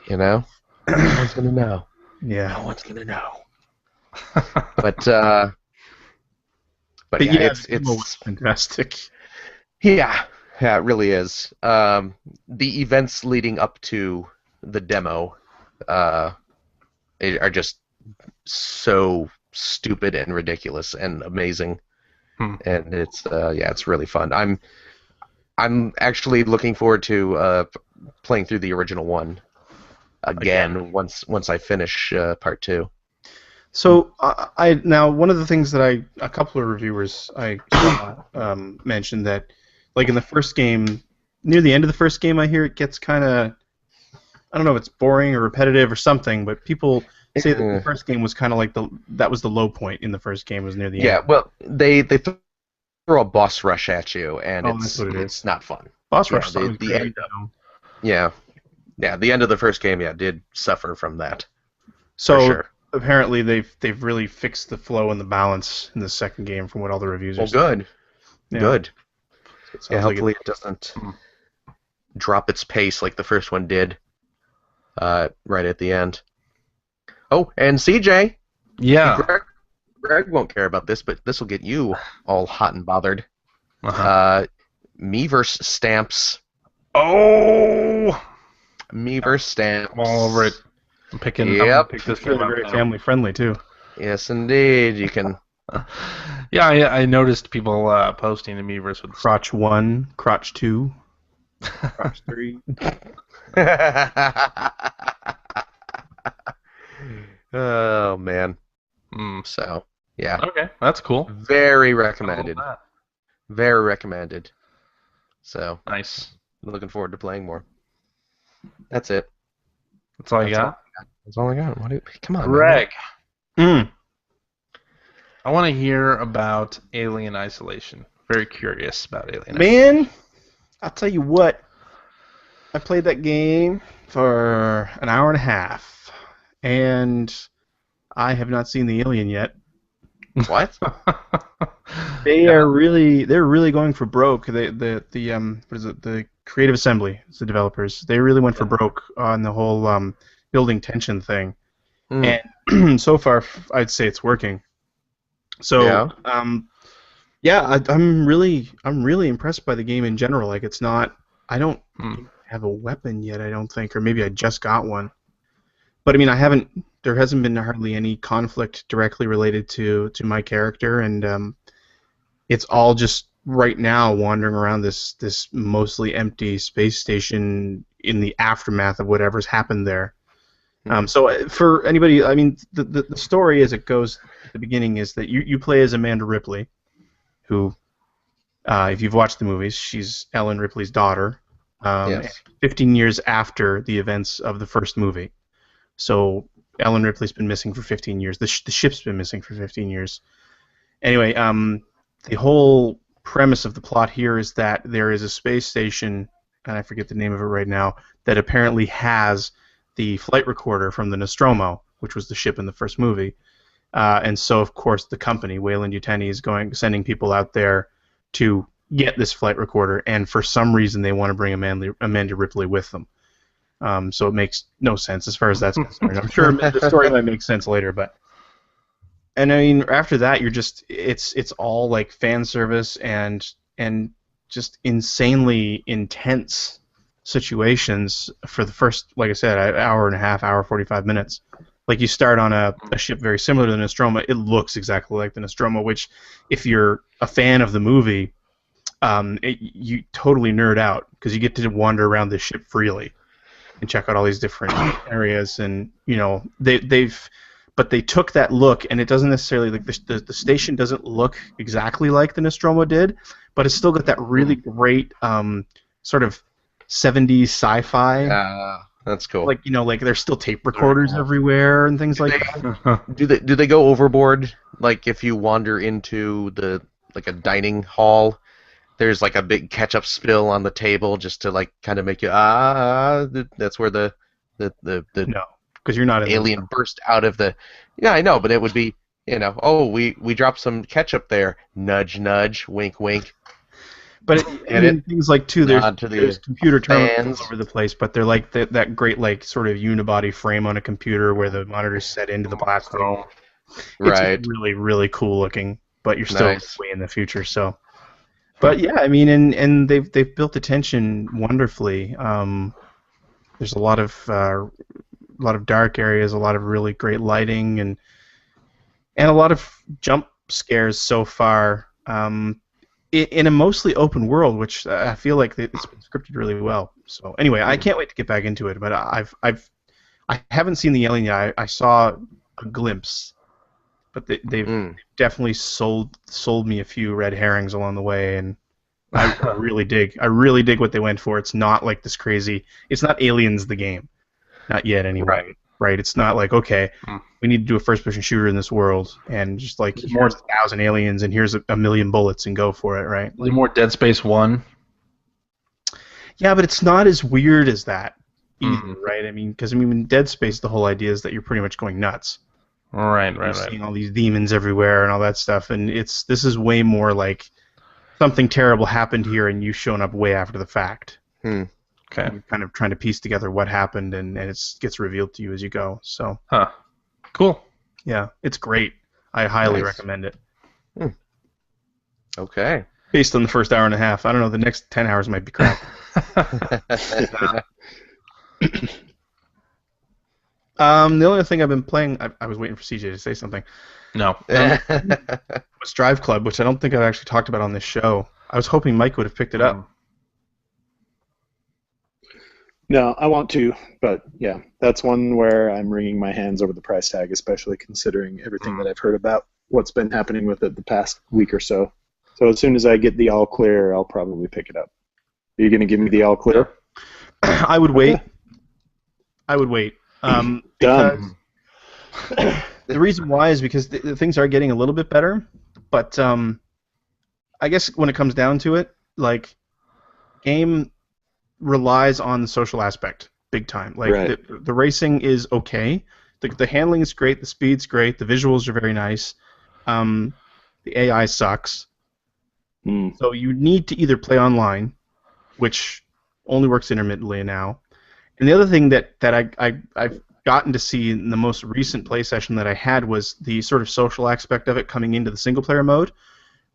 You know? No one's gonna know. Yeah. No one's gonna know. But yeah, it's fantastic. Yeah, it really is. The events leading up to the demo are just so stupid and ridiculous and amazing, and it's really fun. I'm actually looking forward to playing through the original one again once I finish part 2. So now one of the things that a couple of reviewers mentioned that, like in the first game, near the end of the first game, I hear it gets kind of, I don't know if it's boring or repetitive or something, but people say that the first game was kind of like that was the low point in the first game, was near the end. Yeah, well, they throw a boss rush at you, and it's not fun. Boss rush. The end. Yeah, the end of the first game, did suffer from that. So for sure. Apparently they've really fixed the flow and the balance in the second game, from what all the reviews are saying. Good. Yeah. Good. Yeah, hopefully it doesn't drop its pace like the first one did right at the end. Oh, and CJ. Yeah. Greg won't care about this, but this will get you all hot and bothered. Miiverse stamps. Oh! Miiverse stamps. I'm all over it. I'm picking. Yep. This is very family friendly too. Yes, indeed. You can. Yeah, I noticed people posting the Miiverse with Crotch 1, Crotch 2, Crotch 3. Oh man. So yeah. Okay, that's cool. Very recommended. Very recommended. So nice. Looking forward to playing more. That's it. That's all you got? That's all I got. Come on, Greg. Man. I want to hear about Alien Isolation. Very curious about Alien Isolation. Man, I'll tell you what. I played that game for an hour and a half, and I have not seen the alien yet. What? They're really going for broke. The Creative Assembly, it's the developers. They really went for broke on the whole building tension thing, and so far I'd say it's working. So I'm really impressed by the game in general. Like, it's not, I don't have a weapon yet, I don't think, or maybe I just got one. But I mean, there hasn't been hardly any conflict directly related to my character, and it's all just right now wandering around this mostly empty space station in the aftermath of whatever's happened there. So for anybody, I mean, the story as it goes at the beginning is that you play as Amanda Ripley, who, if you've watched the movies, she's Ellen Ripley's daughter, 15 years after the events of the first movie. So Ellen Ripley's been missing for 15 years. The ship's been missing for 15 years. Anyway, the whole premise of the plot here is that there is a space station, and I forget the name of it right now, that apparently has the flight recorder from the Nostromo, which was the ship in the first movie. And so, of course, the company, Weyland-Yutani, is sending people out there to get this flight recorder, and for some reason they want to bring Amanda Ripley with them. So it makes no sense as far as that's concerned. I'm sure the story might make sense later, but... And I mean, after that, you're just... It's all like fan service and just insanely intense situations for the first, like I said, hour and a half, hour 45 minutes. Like you start on a ship very similar to the Nostromo. It looks exactly like the Nostromo, which, if you're a fan of the movie, you totally nerd out because you get to wander around the ship freely and check out all these different areas. And but they took that look, and it doesn't necessarily like the station doesn't look exactly like the Nostromo did, but it's still got that really great sort of 70s sci-fi. That's cool. Like like there's still tape recorders everywhere and things like that. Do they go overboard? Like if you wander into a dining hall, there's like a big ketchup spill on the table just to like kind of make you that's where the No, because you're not an alien burst out of the. Yeah, I know, but it would be we dropped some ketchup there. Nudge, nudge, wink, wink. But things like too, there's computer terminals fans all over the place, but they're like that great like sort of unibody frame on a computer where the monitor's set into the plastic. Right. It's really, really cool looking, but you're still Nice. way in the future. So, but yeah, I mean, and they've built the tension wonderfully. There's a lot of dark areas, a lot of really great lighting, and a lot of jump scares so far. In a mostly open world, which I feel like it's been scripted really well. So anyway, I can't wait to get back into it. But I haven't seen the Alien yet. I saw a glimpse, but they've definitely sold me a few red herrings along the way, and I really dig what they went for. It's not like this crazy. It's not Aliens the game, not yet anyway. Right? It's not like, okay, we need to do a first-person shooter in this world, and just like here's 1,000 aliens, and here's a million bullets, and go for it, right? Is it more Dead Space 1? Yeah, but it's not as weird as that either, right? I mean, because in Dead Space, the whole idea is that you're pretty much going nuts. Right. Seeing all these demons everywhere and all that stuff, and this is way more like something terrible happened here, and you've shown up way after the fact. Okay. You're kind of trying to piece together what happened, and it gets revealed to you as you go. So. Cool. Yeah, it's great. I highly Nice. recommend it. Okay. Based on the first hour and a half. I don't know, the next 10 hours might be crap. The only thing I've been playing, I was waiting for CJ to say something, No. was Drive Club, which I don't think I've actually talked about on this show. I was hoping Mike would have picked it up. No, I want to, but yeah, that's one where I'm wringing my hands over the price tag, especially considering everything that I've heard about what's been happening with it the past week or so. So as soon as I get the all clear, I'll probably pick it up. Are you going to give me the all clear? I would wait. Done. The reason why is because the things are getting a little bit better, but I guess when it comes down to it, like, game relies on the social aspect big time. Like, Right. the racing is okay, the handling is great, the speed's great, the visuals are very nice, the AI sucks. So you need to either play online, which only works intermittently now, and the other thing that I've gotten to see in the most recent play session that I had was the sort of social aspect of it coming into the single player mode,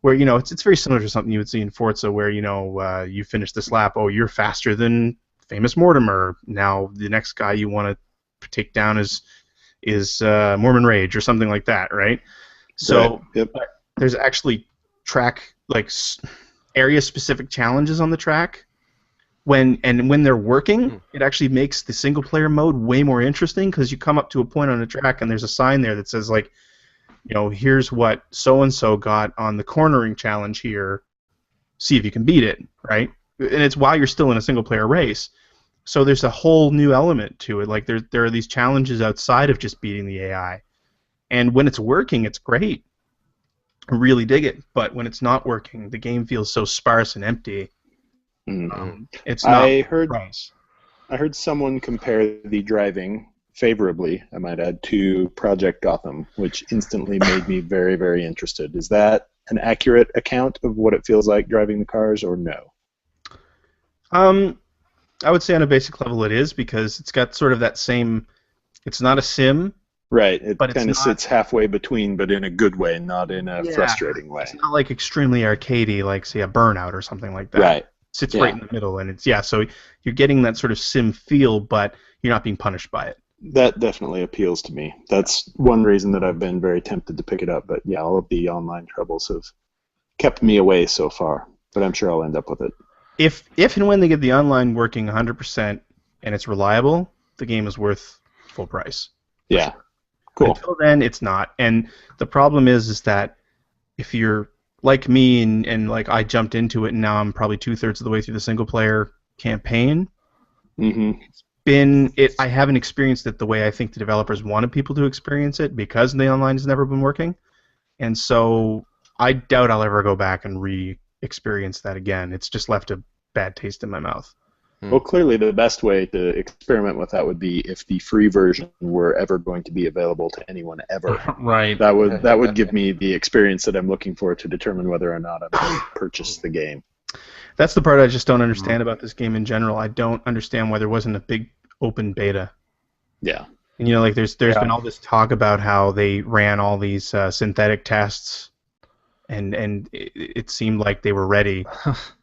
where it's very similar to something you would see in Forza, where you finish this lap, oh, you're faster than famous Mortimer. Now the next guy you want to take down is Mormon Rage or something like that, right? So Right. Yep. there's actually track area specific challenges on the track. When they're working, it actually makes the single player mode way more interesting, because you come up to a point on a track and there's a sign there that says, like, here's what so and so got on the cornering challenge here. See if you can beat it, right? And it's while you're still in a single player race. So there's a whole new element to it. Like, there are these challenges outside of just beating the AI. And when it's working, it's great. I really dig it. But when it's not working, the game feels so sparse and empty. It's not I heard price. someone compare the driving favorably, I might add, to Project Gotham, which instantly made me very, very interested. Is that an accurate account of what it feels like driving the cars, or no? I would say on a basic level it is, because it's got sort of that same. It's not a sim. Right. It But it's kind of not- sits halfway between, but in a good way, not in a frustrating way. It's not like extremely arcadey, like, say, a Burnout or something like that. Right. It sits Yeah. right in the middle, and it's so you're getting that sort of sim feel, but you're not being punished by it. That definitely appeals to me. That's one reason that I've been very tempted to pick it up. But yeah, all of the online troubles have kept me away so far. But I'm sure I'll end up with it. If and when they get the online working 100% and it's reliable, the game is worth full price. Yeah. Cool. Until then, it's not. And the problem is that if you're like me and like I jumped into it and now I'm probably 2/3 of the way through the single player campaign. Mm-hmm. I haven't experienced it the way I think the developers wanted people to experience it because the online has never been working, and so I doubt I'll ever go back and re-experience that again. It's just left a bad taste in my mouth. Well, clearly the best way to experiment with that would be if the free version were ever going to be available to anyone ever. Right. That would give me the experience that I'm looking for to determine whether or not I'm going to purchase the game. That's the part I just don't understand about this game in general. I don't understand why there wasn't a big open beta. Yeah. And, like there's been all this talk about how they ran all these synthetic tests, and it seemed like they were ready,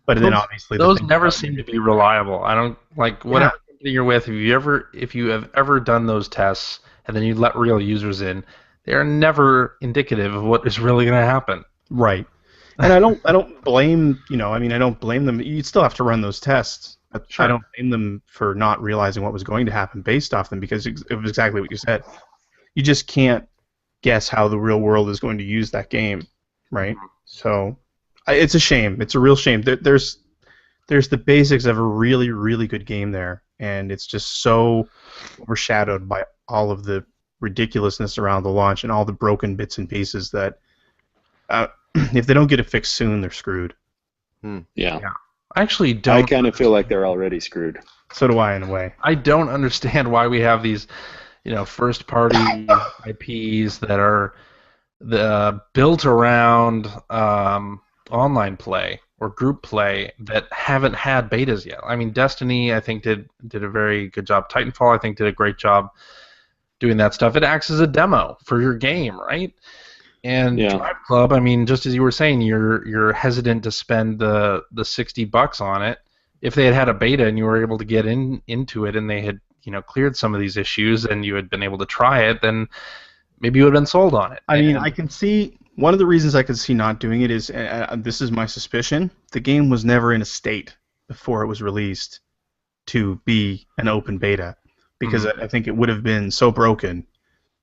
but then obviously those never seem to be reliable. I don't like whatever company you're with. If you have ever done those tests and then you let real users in, they are never indicative of what is really going to happen. Right. And I don't blame, I don't blame them. You'd still have to run those tests. Sure. I don't blame them for not realizing what was going to happen based off them, because it was exactly what you said. You just can't guess how the real world is going to use that game, right? So it's a shame. It's a real shame. There's the basics of a really, really good game there, and it's just so overshadowed by all of the ridiculousness around the launch and all the broken bits and pieces that if they don't get it fixed soon, they're screwed. Yeah. I actually don't. I kind of feel like they're already screwed. So do I, in a way. I don't understand why we have these, first-party IPs that are built around online play or group play that haven't had betas yet. I mean, Destiny, I think, did a very good job. Titanfall, I think, did a great job doing that stuff. It acts as a demo for your game, right? And Drive Club, I mean, just as you were saying, you're hesitant to spend the $60 on it. If they had had a beta and you were able to get into it and they had cleared some of these issues and you had been able to try it, then maybe you would have been sold on it. I mean, I can see one of the reasons I could see not doing it is this is my suspicion: the game was never in a state before it was released to be an open beta, because I think it would have been so broken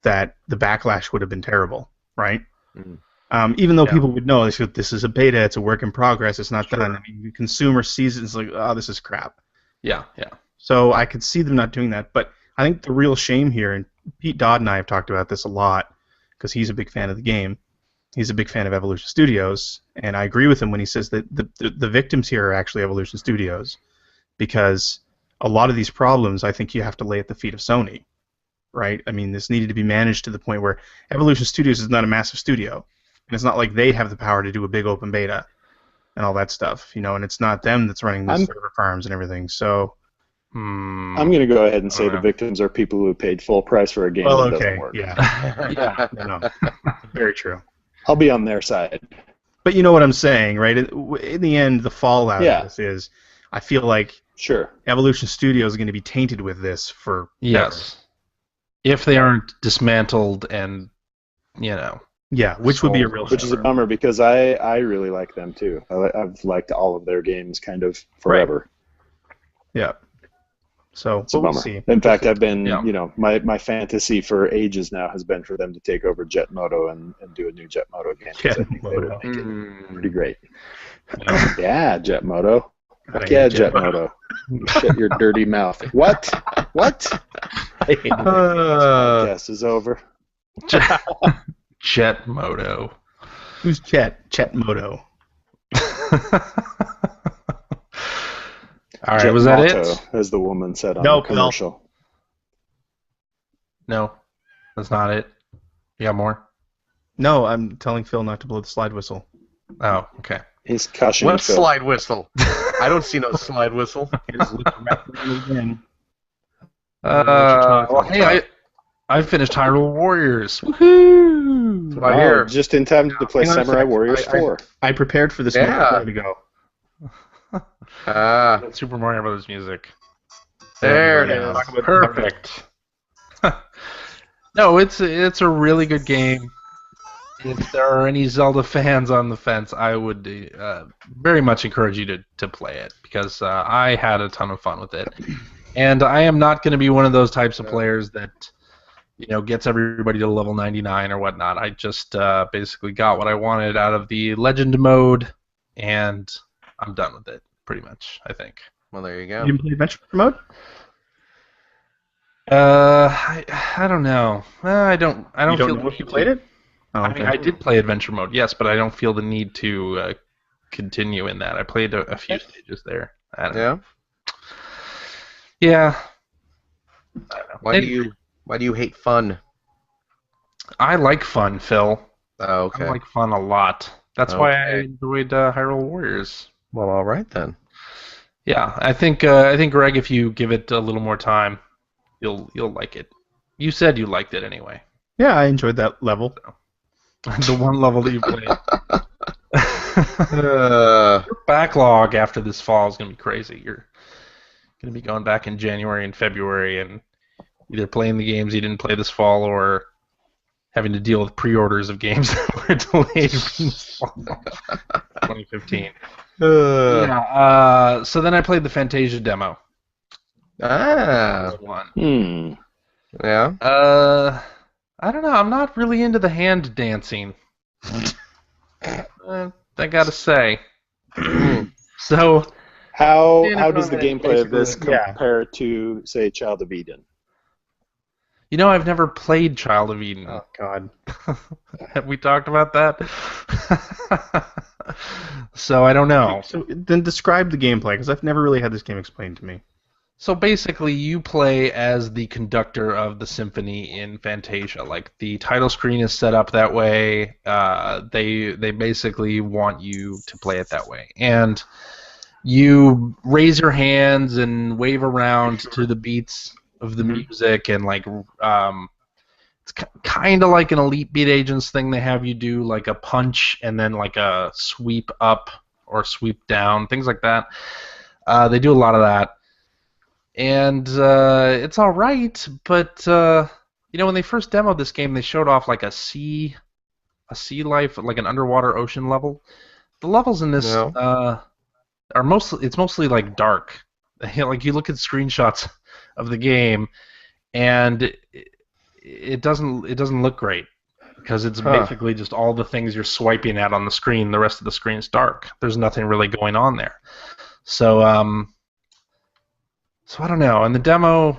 that the backlash would have been terrible. Right? Even though people would know this is a beta, it's a work in progress, it's not done. I mean, the consumer sees it and it's like, oh, this is crap. Yeah. So I could see them not doing that. But I think the real shame here, and Pete Dodd and I have talked about this a lot because he's a big fan of the game. He's a big fan of Evolution Studios, and I agree with him when he says that the victims here are actually Evolution Studios, because a lot of these problems I think you have to lay at the feet of Sony. Right? I mean, this needed to be managed to the point where Evolution Studios is not a massive studio, and it's not like they have the power to do a big open beta and all that stuff, and it's not them that's running the server farms and everything. So, I'm going to go ahead and say the victims are people who paid full price for a game that doesn't work. Yeah, no, very true. I'll be on their side. But you know what I'm saying, right? In the end, the fallout of this is, I feel like Evolution Studios is going to be tainted with this for yes. If they aren't dismantled and, Yeah, which would be a real Which is a bummer, because I really like them, too. I've liked all of their games kind of forever. Right. Yeah. So, it's a bummer. We'll see. In fact, I've been, my fantasy for ages now has been for them to take over Jet Moto and do a new Jet Moto game. I think they would make it pretty great. Yeah, Jet Moto. Heck yeah, Jet Moto. Shut your dirty mouth. What? Podcast is over. Jet Moto. Who's Chet? Chet Moto. All right, was that Motto, it? as the woman said on the commercial. No, that's not it. You got more? No, I'm telling Phil not to blow the slide whistle. Oh, okay. He's cushioning What Phil. slide whistle? I don't see no slide whistle. Hey, I finished Hyrule Warriors. Woohoo! That's what I hear. Just in time to play Hang on a Samurai sec. Warriors 4. I prepared for this Yeah. to go. Super Mario Brothers music. There it Yeah. is. Perfect. No, it's a really good game. If there are any Zelda fans on the fence, I would very much encourage you to play it because I had a ton of fun with it. And I am not going to be one of those types of players that gets everybody to level 99 or whatnot. I just basically got what I wanted out of the Legend mode, and I'm done with it, pretty much, I think. Well, there you You go. didn't play Adventure Mode? I don't know. I don't You don't feel know if you played it? Oh, I mean, I did play Adventure Mode, yes, but I don't feel the need to continue in that. I played a few stages there. I don't know. Yeah. Yeah. I don't know. Why do you hate fun? I like fun, Phil. Oh, okay. I like fun a lot. That's why I Okay. enjoyed Hyrule Warriors. Well, all right then. Yeah, I think Greg, if you give it a little more time, you'll like it. You said you liked it anyway. Yeah, I enjoyed that level. The one level that you played. Uh, Your backlog after this fall is gonna be crazy. You're gonna be going back in January and February and either playing the games you didn't play this fall or having to deal with pre-orders of games that were delayed from this fall, 2015. Yeah. So then I played the Fantasia demo. One. Yeah. I don't know. I'm not really into the hand dancing. I gotta say. So. How does the gameplay of this basically, yeah. compare to, say, Child of Eden? I've never played Child of Eden. Oh, God. Have we talked about that? So I don't know. So then describe the gameplay, because I've never really had this game explained to me. So basically, you play as the conductor of the symphony in Fantasia. Like, the title screen is set up that way. They basically want you to play it that way. And you raise your hands and wave around to the beats of the music, and it's kind of like an Elite Beat Agents thing. They have you do like a punch and then like a sweep up or sweep down, things like that. They do a lot of that, and it's all right. But when they first demoed this game, they showed off like a sea life, like an underwater ocean level. The levels in this are mostly like dark. Like, you look at screenshots of the game, and it doesn't look great because it's basically just all the things you're swiping at on the screen. The rest of the screen is dark. There's nothing really going on there. So I don't know. And the demo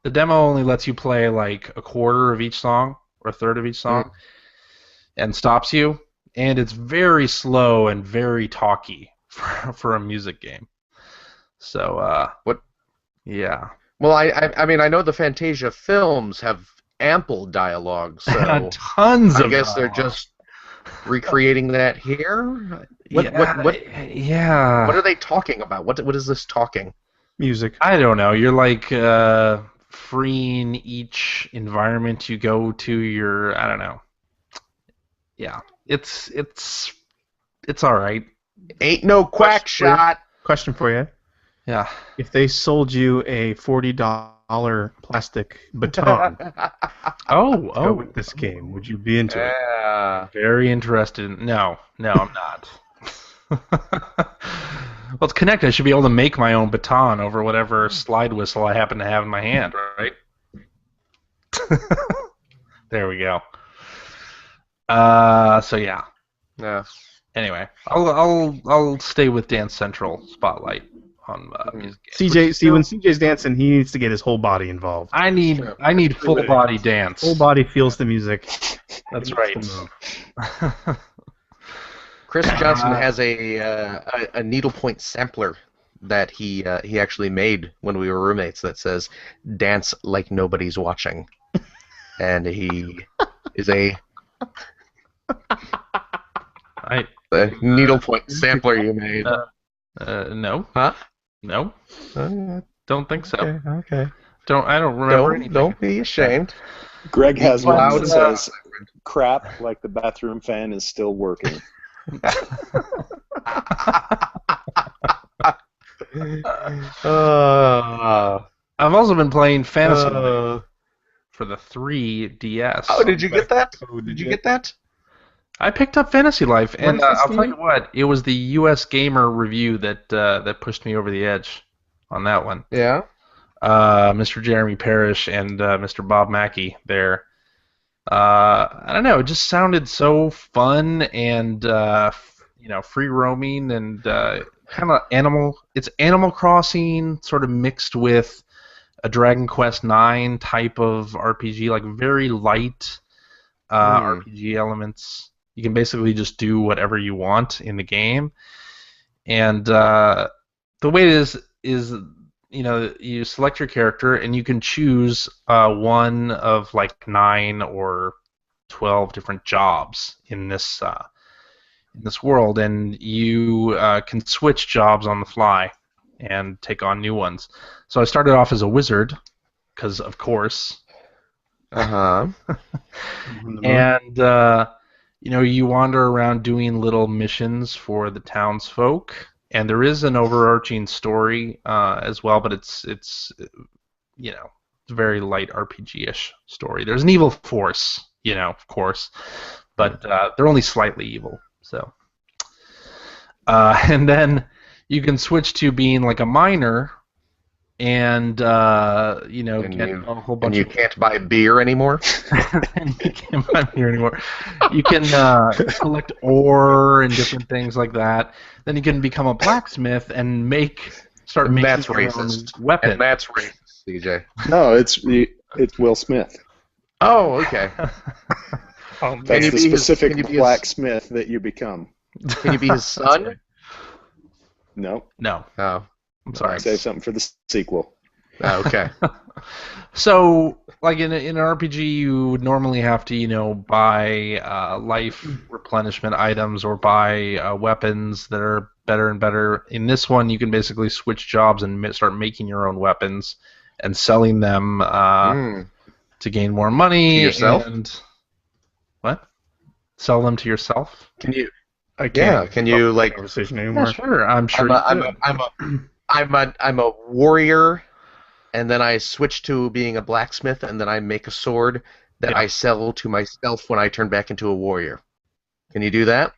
only lets you play like a quarter of each song or a third of each song, and stops you. And it's very slow and very talky for a music game. So What? Yeah. Well, I mean, I know the Fantasia films have ample dialogue, so Tons I of guess they're dialogue. just recreating that here. What Yeah. are they talking about? What is this talking? Music. I don't know. You're like freeing each environment you go to. I don't know. Yeah, it's all right. Ain't no quack shot. Question for you. Yeah. If they sold you a $40 plastic baton to go with this game, would you be into it? Yeah. Very interested. No, I'm not. Well, it's connected. I should be able to make my own baton over whatever slide whistle I happen to have in my hand, right? There we go. So yeah. Yeah. Anyway, I'll stay with Dance Central Spotlight on music games. CJ, see, when CJ's dancing, he needs to get his whole body involved. I need full body dance. Whole body feels the music. That's right. Chris Johnson has a needlepoint sampler that he actually made when we were roommates that says "Dance like nobody's watching," and he is a needlepoint sampler you made. No. Huh? No. Don't think so. Okay. I don't remember anything. Don't be ashamed. Greg has one Loud that enough. says, "Crap, like the bathroom fan is still working." Uh, I've also been playing Fantasy Life. for the 3DS. Oh, did you get that? Oh, Did you get that? I picked up Fantasy Life, and What's this I'll tell game? you what, it was the US Gamer review that pushed me over the edge on that one. Yeah. Mr. Jeremy Parrish and Mr. Bob Mackey there. I don't know, it just sounded so fun and free roaming and kind of it's Animal Crossing sort of mixed with a Dragon Quest IX type of RPG, like very light RPG elements. You can basically just do whatever you want in the game, and the way it is you select your character and you can choose one of like 9 or 12 different jobs in this world, and you can switch jobs on the fly and take on new ones. So I started off as a wizard, because of course. Uh-huh. And you wander around doing little missions for the townsfolk, and there is an overarching story as well, but it's a very light RPG-ish story. There's an evil force, of course, but they're only slightly evil. So, and then you can switch to being like a miner, and get a whole bunch. And you can't buy beer anymore. You can't buy beer anymore. You can collect ore and different things like that. Then you can become a blacksmith and start making That's your own racist. weapon. And that's racist, CJ. No, it's Will Smith. Oh, okay. That's the specific can you be his- blacksmith that you become. Can you be his son? No, No, Oh. I'm sorry. save something for the sequel. Oh, okay. So, like in an RPG, you would normally have to, buy life replenishment items or buy weapons that are better and better. In this one, you can basically switch jobs and start making your own weapons and selling them to gain more money. To yourself? And what? Sell them to yourself? Can you? I can't. Yeah. Can you like? Conversation Yeah, anymore. sure. I'm sure. I'm a warrior, and then I switch to being a blacksmith, and then I make a sword that Yeah. I sell to myself when I turn back into a warrior. Can you do that?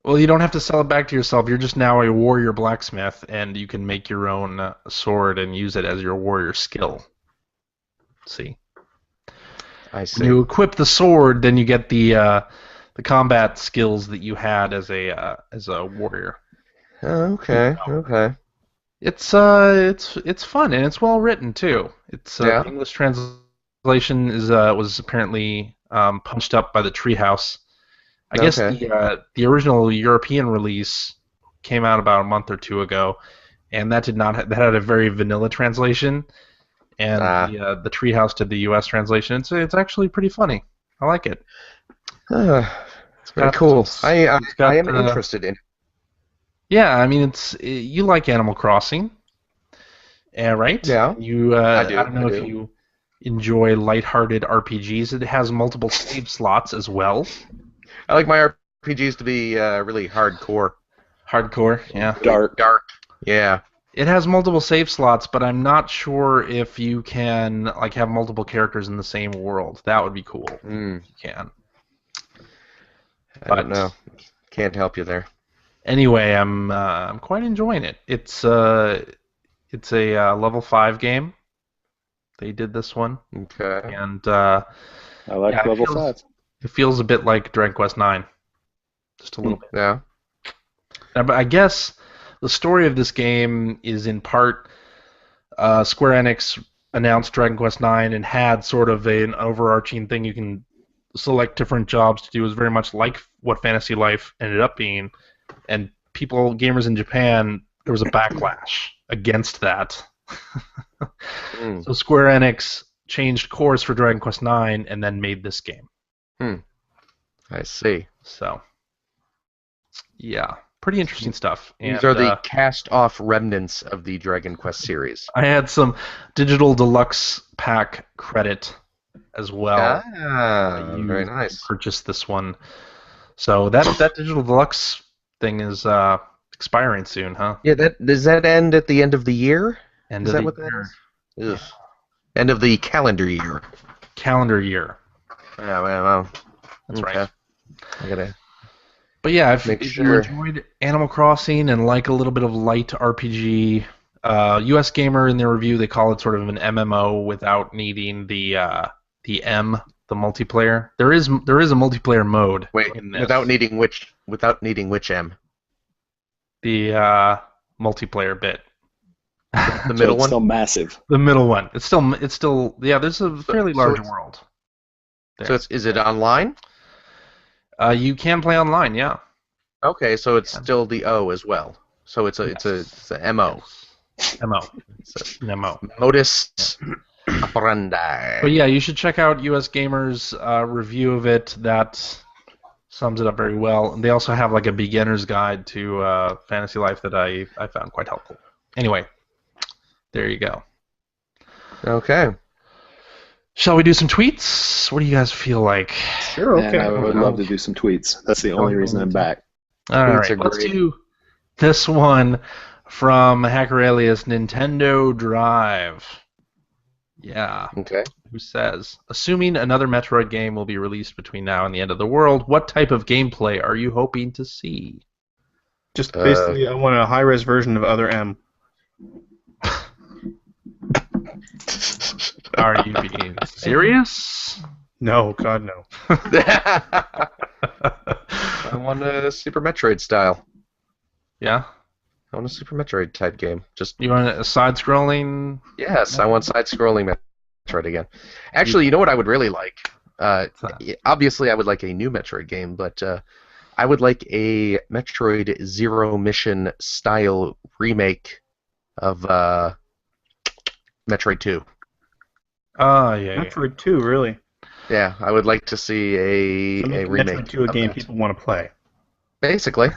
Well, you don't have to sell it back to yourself. You're just now a warrior blacksmith, and you can make your own sword and use it as your warrior skill. See? I see. When you equip the sword, then you get the combat skills that you had as a warrior. Okay. Okay. It's fun and it's well written too. It's Yeah. the English translation was apparently punched up by the Treehouse. I guess Okay. the original European release came out about a month or two ago, and that that had a very vanilla translation, and the Treehouse did the U.S. translation. It's actually pretty funny. I like it. It's very got- cool. it's I got, am interested in. Yeah, I mean you like Animal Crossing, right? Yeah, You I do, don't know I if do. you enjoy lighthearted RPGs. It has multiple save slots as well. I like my RPGs to be really hardcore, Hardcore, yeah. Dark. Yeah. It has multiple save slots, but I'm not sure if you can like have multiple characters in the same world. That would be cool. Mm, You can. I don't know. Can't help you there. Anyway, I'm quite enjoying it. It's a level 5 game. They did this one, Okay. and I like Yeah, it level feels- 5. it feels a bit like Dragon Quest IX, just a little bit. Yeah. But I guess the story of this game is in part Square Enix announced Dragon Quest IX and had sort of an overarching thing you can select different jobs to do. It was very much like what Fantasy Life ended up being, and gamers in Japan, there was a backlash against that. Mm. So Square Enix changed course for Dragon Quest IX and then made this game. I see. So, yeah, pretty interesting stuff. These And, are the cast-off remnants of the Dragon Quest series. I had some digital deluxe pack credit as well. You Very nice. Purchased this one, so that digital deluxe thing is expiring soon, huh? Yeah, does that end at the end of the year? End Is of that the what that year. is? Ugh. End of the calendar year. calendar year. Yeah, well, That's okay. right. I gotta. But yeah, if Make you sure. enjoyed Animal Crossing and like a little bit of light RPG, US Gamer in their review they call it sort of an MMO without needing the multiplayer. There is a multiplayer mode Wait, in this. without needing which M? The multiplayer bit. The middle it's one. still massive. The middle one. It's still yeah. There's a fairly so large it's- world. So is it online? You can play online, yeah. Okay, so it's still the O as well. So it's a MO. MO. It's MO. a modus operandi. But yeah, you should check out US Gamer's review of it. That sums it up very well. And they also have like a beginner's guide to Fantasy Life that I found quite helpful. Anyway, there you go. Okay. Shall we do some tweets? What do you guys feel like? Sure, And okay. I would love to do some tweets. That's the only reason I'm back. All Tweets are right, let's great. do this one from Hacker Alias Nintendo Drive. Yeah. Okay. Who says, assuming another Metroid game will be released between now and the end of the world, what type of gameplay are you hoping to see? Just basically, I want a high-res version of Other M. Are you being serious? No, God, no. I want a Super Metroid style. Yeah? I want a Super Metroid type game. Just You want a side-scrolling? yes, I want side-scrolling Metroid again. Actually, you know what I would really like? Obviously, I would like a new Metroid game, but I would like a Metroid Zero Mission style remake of Metroid 2. Oh, yeah. Metroid 2, really. Yeah, I would like to see a remake. Metroid 2, a of game that. people want to play. Basically.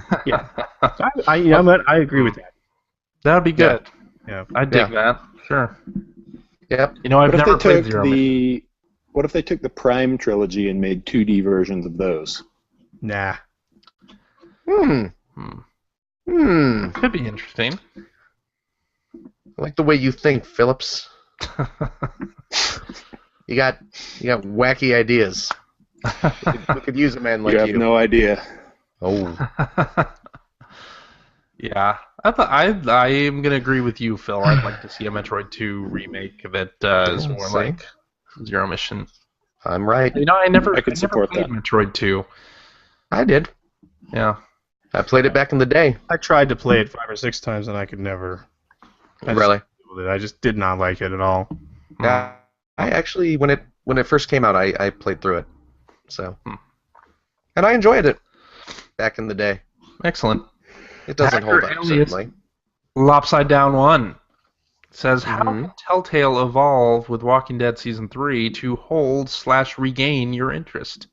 I you know what? I agree with that. That would be good. Yeah. I dig that. Sure. Yep. You know, I've What if never they played took Zero Mission. the What if they took the Prime trilogy and made 2D versions of those? Nah. Hmm. Could be interesting. I like the way you think, Phillips. You got wacky ideas. We could use a man like you have you. no idea. Oh. Yeah, I am gonna agree with you, Phil. I'd like to see a Metroid 2 remake that is more See? like Zero Mission. I'm right. You know, I never support played that. Metroid 2. I did. Yeah. I played it back in the day. I tried to play it 5 or 6 times and I could never. Really? I just did not like it at all. Yeah. I actually, when it first came out, I played through it. So. And I enjoyed it back in the day. Excellent. It doesn't Hacker hold up, Alias. certainly. Lopside Down 1 says, how Mhm. can Telltale evolve with Walking Dead Season 3 to hold/regain your interest?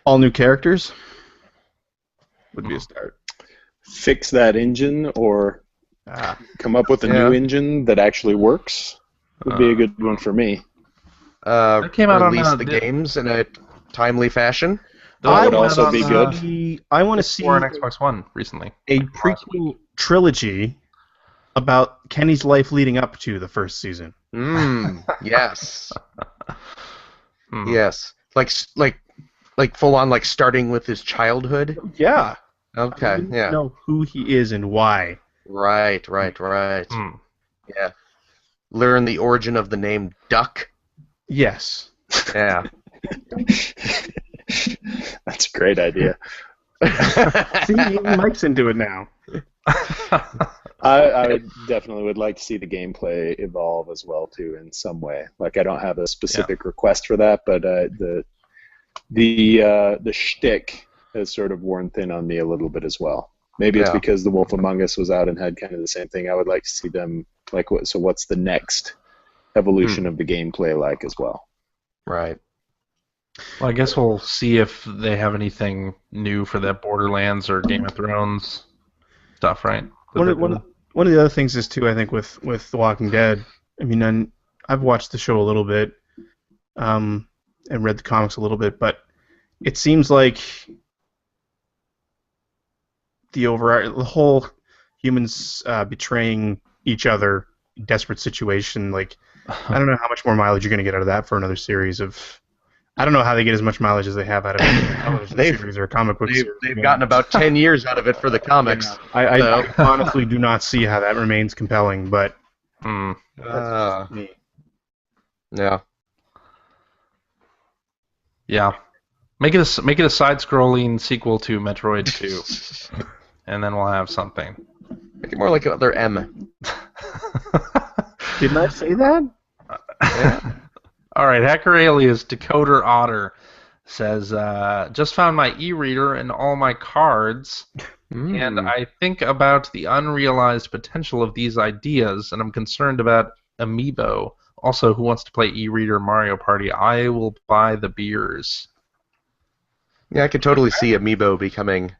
All new characters would be a start. Fix that engine or come up with a Yeah. new engine that actually works would be a good one for me. That came out on, Release the the- games in a timely fashion. That would went also on, be good. I want to see PS4 and Xbox One recently. a prequel trilogy about Kenny's life leading up to the first season. Yes. Hmm. Yes. Like full on, like starting with his childhood. Yeah. Okay. Yeah. Know who he is and why. Right. Hmm. Yeah. Learn the origin of the name Duck. Yes. Yeah. That's a great idea. See, even Mike's into it now. I definitely would like to see the gameplay evolve as well too in some way. Like I don't have a specific request for that, but the shtick has sort of worn thin on me a little bit as well. Maybe it's Yeah. because The Wolf Among Us was out and had kind of the same thing. I would like to see them like what's the next evolution of the gameplay like as well. Right. Well, I guess we'll see if they have anything new for that Borderlands or Game of Thrones stuff, right? One of the other things is too, I think, with The Walking Dead. I mean, I've watched the show a little bit, and read the comics a little bit, but it seems like the whole humans betraying each other, desperate situation, like I don't know how much more mileage you're going to get out of that for another series of. I don't know how they get as much mileage as they have out of a television series or a comic book series. They've gotten about 10 years out of it for the comics. I So- honestly do not see how that remains compelling, but Hmm. Uh, me. yeah. Yeah. Make it a side-scrolling sequel to Metroid 2, and then we'll have something. Make it more like another M. Didn't I say that? All right, Hacker Alias Decoder Otter says, just found my e-reader and all my cards, and I think about the unrealized potential of these ideas, and I'm concerned about Amiibo. Also, who wants to play e-reader Mario Party? I will buy the beers. Yeah, I could totally see Amiibo becoming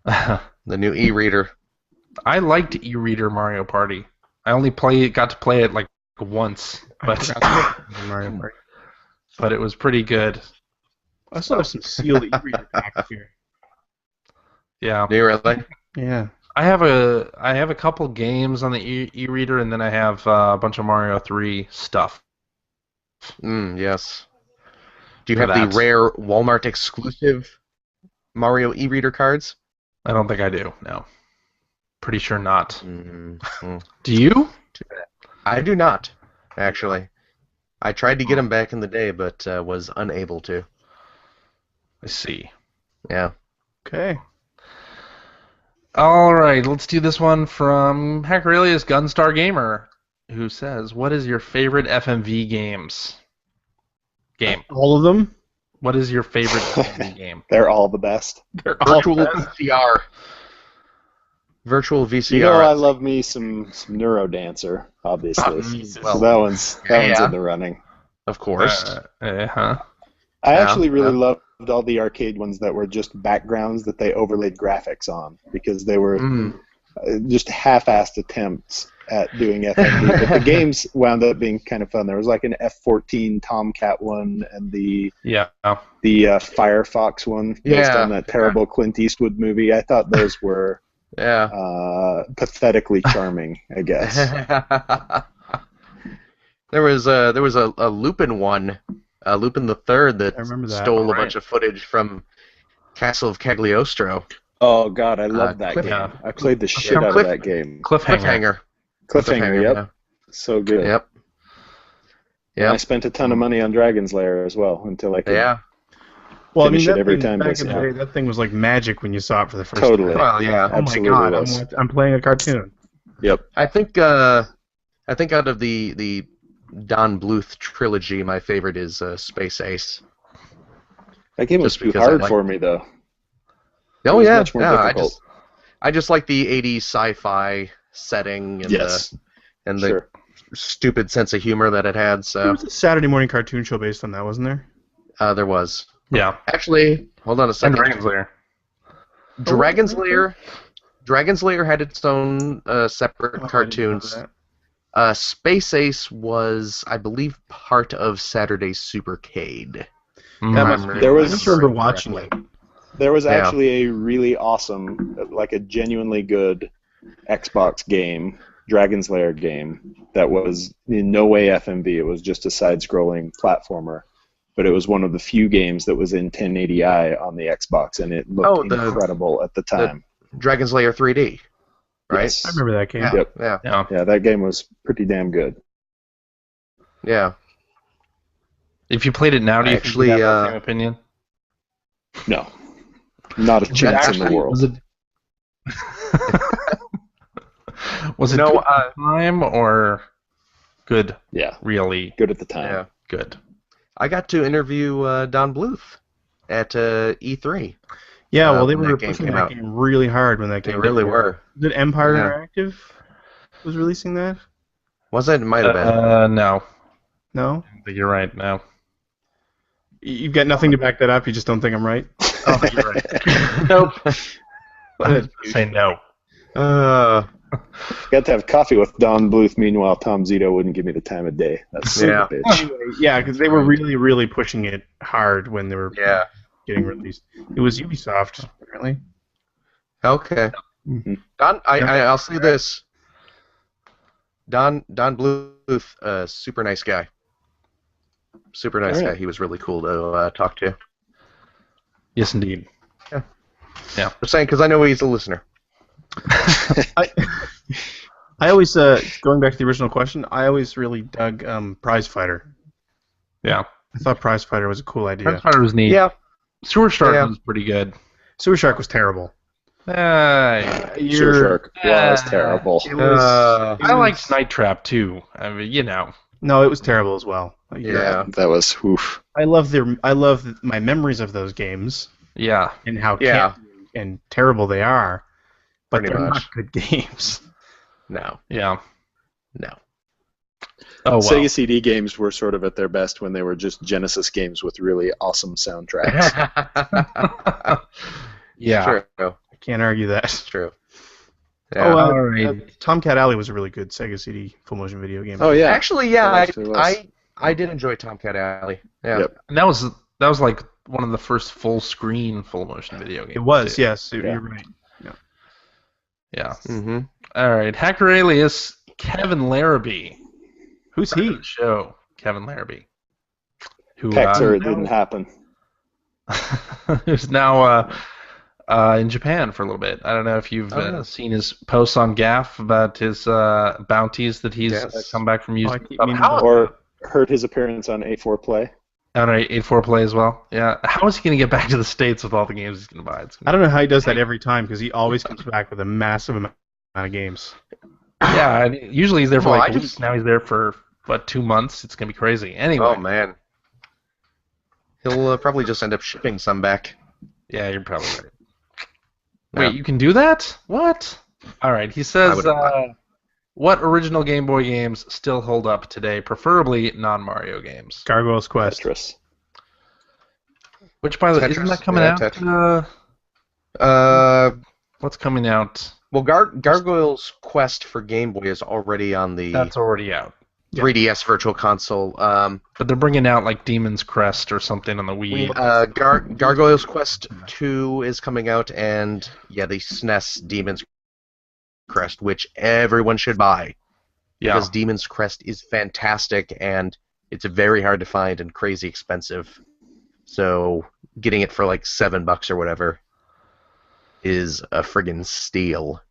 the new e-reader. I liked e-reader Mario Party. I only got to play it like once, but Mario Party. but it was pretty good. I still have some sealed e-reader packs here. Yeah. Do you really? Yeah. I have a couple games on the e-reader, and then I have a bunch of Mario 3 stuff. Yes. Do you For have that. the rare Walmart exclusive Mario e-reader cards? I don't think I do. No, pretty sure not. Mm-hmm. Do you? I do not, actually. I tried to get them back in the day, but was unable to. I see. Yeah. Okay. All right, let's do this one from Hacker Alias Gunstar Gamer, who says, "What is your favorite FMV game? All of them? What is your favorite FMV game?" They're all the best. Virtual VCR. Virtual VCR. You know, I love me some Neurodancer, obviously. Well, So that one's yeah. in the running. Of course. Uh-huh. I Yeah, actually really yeah. loved all the arcade ones that were just backgrounds that they overlaid graphics on because they were just half-assed attempts at doing FMV. But the games wound up being kind of fun. There was like an F-14 Tomcat one and the Yeah. Firefox one based Yeah, on that terrible Clint Eastwood movie. I thought those were Yeah. pathetically charming, I guess. There was a Lupin one, Lupin the Third, that I remember that. stole a Alright. bunch of footage from Castle of Cagliostro. Oh God, I love that Cliff- game. I played the shit out of Cliff- that game. Cliffhanger. Cliffhanger, yep. So Yeah. good. Yep. And I Yep. spent a ton of money on Dragon's Lair as well until I could. Yeah. Well, Finish it every time, back in the basically. day, that thing was like magic when you saw it for the first Totally. time. Well, yeah. Oh my Absolutely god, was. I'm playing a cartoon. Yep. I think out of the Don Bluth trilogy, my favorite is Space Ace. That game was Just too because I hard like- for me though. Oh was yeah, much more yeah. difficult. I just like the '80s sci-fi setting and Yes. the Sure. stupid sense of humor that it had. There So was a Saturday morning cartoon show based on that, wasn't there? there was. Yeah. Actually, hold on a And second. Dragon's Lair. Dragon's Lair. Dragon's Lair had its own separate Oh, I didn't cartoons. remember that. Space Ace was, I believe, part of Saturday's Supercade. That Mm. must be. There I was- just remember watching it. There was Yeah. actually a really awesome, like a genuinely good Xbox game, Dragon's Lair game, that was in no way FMV. It was just a side-scrolling platformer. But it was one of the few games that was in 1080i on the Xbox, and it looked the- incredible at the time. Dragon's Lair 3D, right? Yes. I remember that game. Yeah, Yep. yeah, Yeah. Yeah, that game was pretty damn good. yeah. If you played it now, do you Actually, think you'd have the same opinion? No, not a chance in the actually- world. Was it? Was it No, good at the time or good? Yeah, Really good at the time. Yeah. good. I got to interview Don Bluth at E3. Yeah, well, they when were that game pushing came that out. game really hard when that They game really came out. were. Was it Empire Yeah. Interactive was releasing that? Was it? It might have been. No. No? I think you're right. No. You've got nothing to back that up. You just don't think I'm right? Oh, you're right. Nope. Say no. Got to have coffee with Don Bluth. Meanwhile, Tom Zito wouldn't give me the time of day. That's Yeah. a bitch. Anyway, yeah, because they were really, really pushing it hard when they were Yeah. getting released. It was Ubisoft, apparently. Okay. Mhm. Don, I'll say this. Don Bluth, super nice guy. Super nice Alright. guy. He was really cool to talk to. Yes, indeed. Just saying, because I know he's a listener. I always, going back to the original question, I always really dug Prize Fighter. Yeah. I thought Prize Fighter was a cool idea. Prize Fighter was neat. Yeah. Sewer Shark Yeah. was pretty good. Sewer Shark was terrible. Sewer Shark was uh, terrible. It was, I liked Night Trap too. I mean, you know. No, it was terrible as well. Yeah. That was oof. I love my memories of those games Yeah. and how Yeah. campy and terrible they are, but Pretty they're much. not good games. No. Yeah. No. Oh well. Sega CD games were sort of at their best when they were just Genesis games with really awesome soundtracks. Yeah. True. I can't argue that. It's true. Oh, Yeah. All right. Tomcat Alley was a really good Sega CD full motion video game. Oh yeah. Actually, yeah, It actually was. I did enjoy Tomcat Alley. Yeah. Yep. And that was like one of the first full screen full motion video games. It was, too. yes. Yeah. You're right. Yeah. Mm-hmm. All right. Hacker alias Kevin Larrabee. Who's Friend he? of the show, Kevin Larrabee. Who Pexer, it didn't happen. who's now in Japan for a little bit. I don't know if you've seen his posts on Gaff about his bounties that he's Yes. come back from Oh, I using. keep meaning How, to- Or heard his appearance on A4 Play. on 8-4 play as well. Yeah. How is he going to get back to the States with all the games he's going to buy? I don't know how he does that every time because he always comes back with a massive amount of games. Yeah. I mean, usually he's there for Well, like I a week. just- Now he's there for, 2 months? It's going to be crazy. Anyway. Oh man. He'll probably just end up shipping some back. Yeah, you're probably right. Yeah. Wait, you can do that? What? All right. He I says, wouldn't mind. what original Game Boy games still hold up today, preferably non-Mario games? Gargoyle's Quest. Tetris. Which, by the way, Tetris. isn't that coming Yeah, out? Tetris. What's coming out? Well, Gargoyle's Quest for Game Boy is already on the That's already out. 3DS Virtual Console. But they're bringing out like Demon's Crest or something on the Wii. Gargoyle's Quest 2 is coming out, and yeah, the SNES Demon's Crest, which everyone should buy Yeah. because Demon's Crest is fantastic and it's very hard to find and crazy expensive. So getting it for like $7 or whatever is a friggin' steal.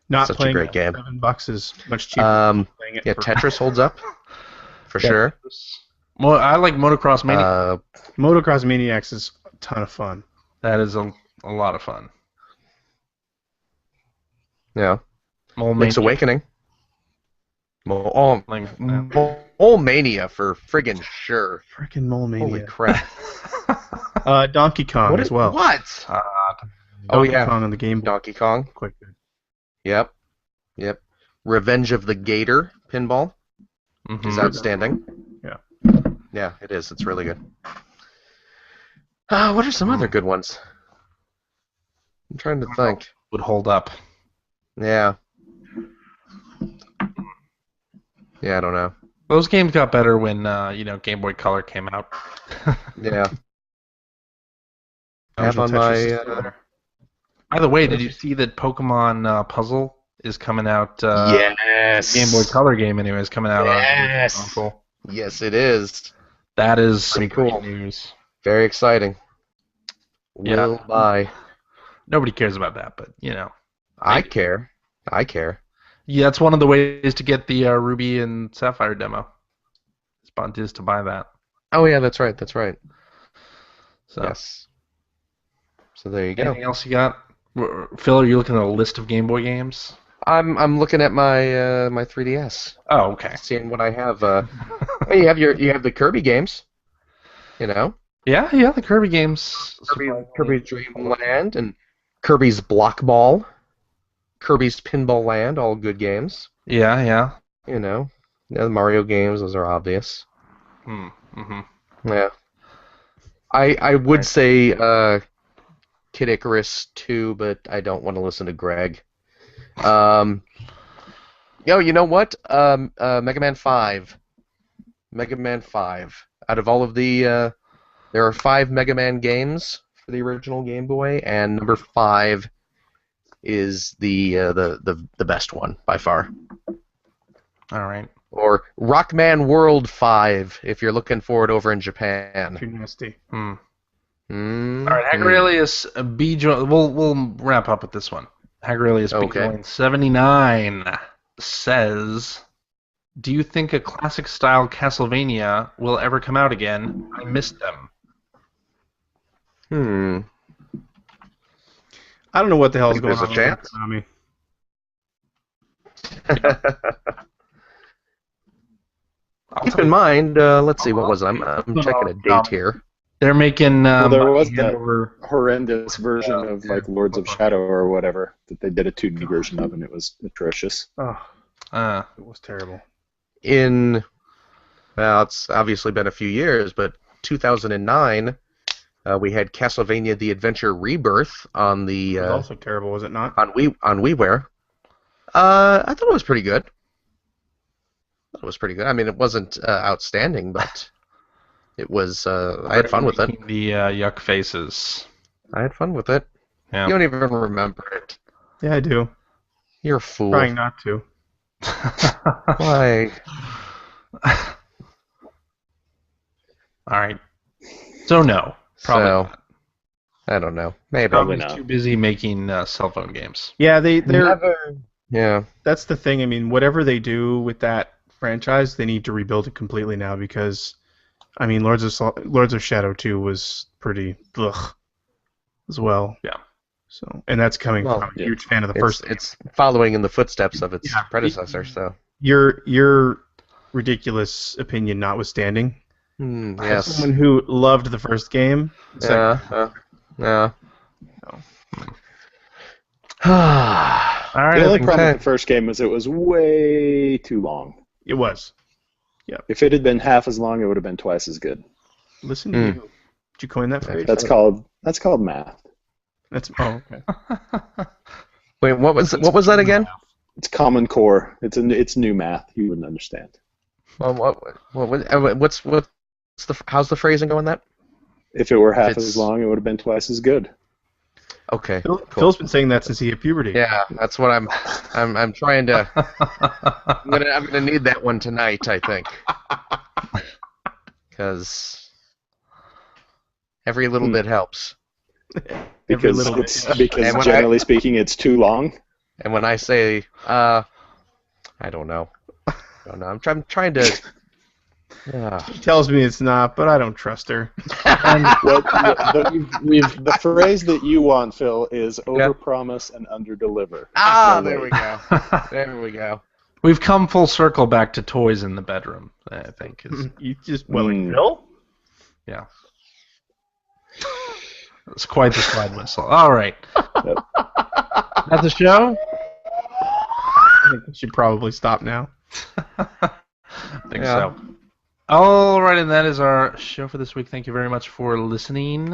Not Such a playing great it game. for $7 is much cheaper than playing it Yeah, for Tetris holds up for sure. I like Motocross Mania. Motocross Maniacs is a ton of fun. That is a lot of fun. Yeah, Mole Link's Mania. Awakening. Mole Mania for friggin' sure. Frickin' Mole Holy Mania. crap! Donkey Kong as well. What? Uh, Oh Donkey yeah, Kong on the Game Boy. Donkey Kong. Quite good. Yep. Revenge of the Gator pinball mhm. is outstanding. Yeah. Yeah, it is. It's really good. What are some other good ones? I'm trying to think. Would hold up. Yeah. Yeah, I don't know. Those games got better when Game Boy Color came out. Yeah. I have Original on Tetris my. is still there. By the way, did you see that Pokemon Puzzle is coming out? Yes. Game Boy Color game, anyway, is coming out Yes. on console. Yes, it is. That is some Pretty cool. great news. Very exciting. Yeah. Will buy. Nobody cares about that, but I care. I care. yeah, that's one of the ways to get the Ruby and Sapphire demo. Spont is to buy that. Oh yeah, that's right. That's right. So, Yes. So there you go. anything else you got? Phil, are you looking at a list of Game Boy games? I'm looking at my my 3DS, Oh, okay. seeing what I have. Well, you have the Kirby games. You know, Yeah, the Kirby games. Kirby's Dream Land and Kirby's Block Ball, Kirby's Pinball Land, all good games. Yeah. You know, the Mario games, those are obvious. Mm-hmm. Yeah. I would say Kid Icarus too, but I don't want to listen to Greg. You know what? Mega Man 5. Mega Man 5. Out of all of the, there are 5 Mega Man games for the original Game Boy, and number 5 is the best one by far. All right. Or Rockman World 5 if you're looking for it over in Japan. Too nasty. All right, Hagrelius B. We'll wrap up with this one. Hagrelius B. Okay. 79 says, "Do you think a classic style Castlevania will ever come out again? I missed them." I don't know what the hell is Think going there's on a chance? with Konami. Keep in mind, let's see, what was it? I'm checking a date here. They're making. Well, there was Hand that over. horrendous version of like Lords of Shadow or whatever that they did a 2D version of, and it was atrocious. Oh, Uh, it was terrible. Well, it's obviously been a few years, but 2009, we had Castlevania: The Adventure Rebirth on the It was also terrible, was it not? on WiiWare. I thought it was pretty good. I mean, it wasn't outstanding, but it was. I had fun with it. making the yuck faces. I had fun with it. Yeah. You don't even remember it. Yeah, I do. You're a fool. Trying not to. Why? All right. So no, probably So, not. I don't know. Maybe. Probably Konami's not. too busy making cell phone games. Yeah, they're. Yeah. That's the thing. I mean, whatever they do with that franchise, they need to rebuild it completely now because, I mean, Lords of Shadow 2 was pretty ugh as well. Yeah. So, and that's coming Well, from a yeah. huge fan of the first. It's following in the footsteps of its Yeah. predecessor, so. Your ridiculous opinion notwithstanding, as Yes. someone who loved the first game, Yeah. No. All right. The I only think problem with the first game was it was way too long. it was. If it had been half as long, it would have been twice as good. Listen to you. Did you coin that phrase? That's called math. That's okay. Wait, what was that again? It's Common Core. It's new math. You wouldn't understand. Well, how's the phrasing going? That? If it were half It's- as long, it would have been twice as good. Okay. Phil's Cool. been saying that since he hit puberty. Yeah, that's what I'm trying to. I'm gonna need that one tonight, I think. Because every little bit helps. Because little And when generally speaking, it's too long. And when I say, I don't know. I'm trying to. She tells me it's not, but I don't trust her. The phrase that you want, Phil, is overpromise and underdeliver. There we go. There we go. We've come full circle back to toys in the bedroom, I think. You just Phil? Yeah. It's quite the slide whistle. All right. That's the show? I think we should probably stop now. I think so. All right, and that is our show for this week. Thank you very much for listening.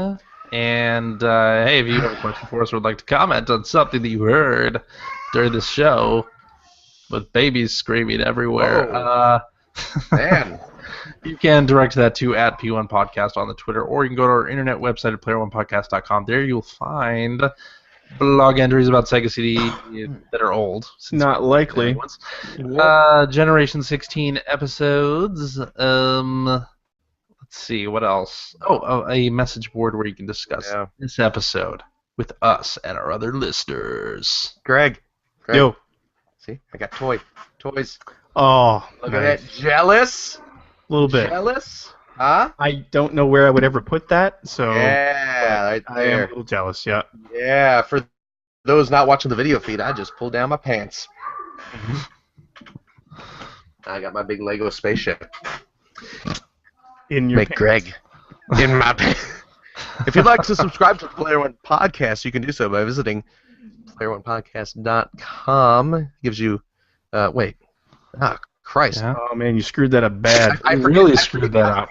And, hey, if you have a question for us or would like to comment on something that you heard during this show with babies screaming everywhere, Man. you can direct that to @P1Podcast on the Twitter, or you can go to our internet website at player1podcast.com. There you'll find blog entries about Sega CD that are old. Not likely. Generation 16 episodes. Let's see, what else? Oh, a message board where you can discuss this episode with us and our other listeners. Greg. Yo. See, I got toys. Oh, Look at that. Jealous? A little bit. Jealous? Huh? I don't know where I would ever put that, so Yeah, right I am there. a little jealous, yeah. Yeah, for those not watching the video feed, I just pulled down my pants. I got my big Lego spaceship. In your pants. Greg. In my pants. If you'd like to subscribe to the Player One Podcast, you can do so by visiting player1podcast.com. Gives you, wait. Ah, Christ. Yeah. Oh man, you screwed that up bad. I You forget- really I screwed forget- that up.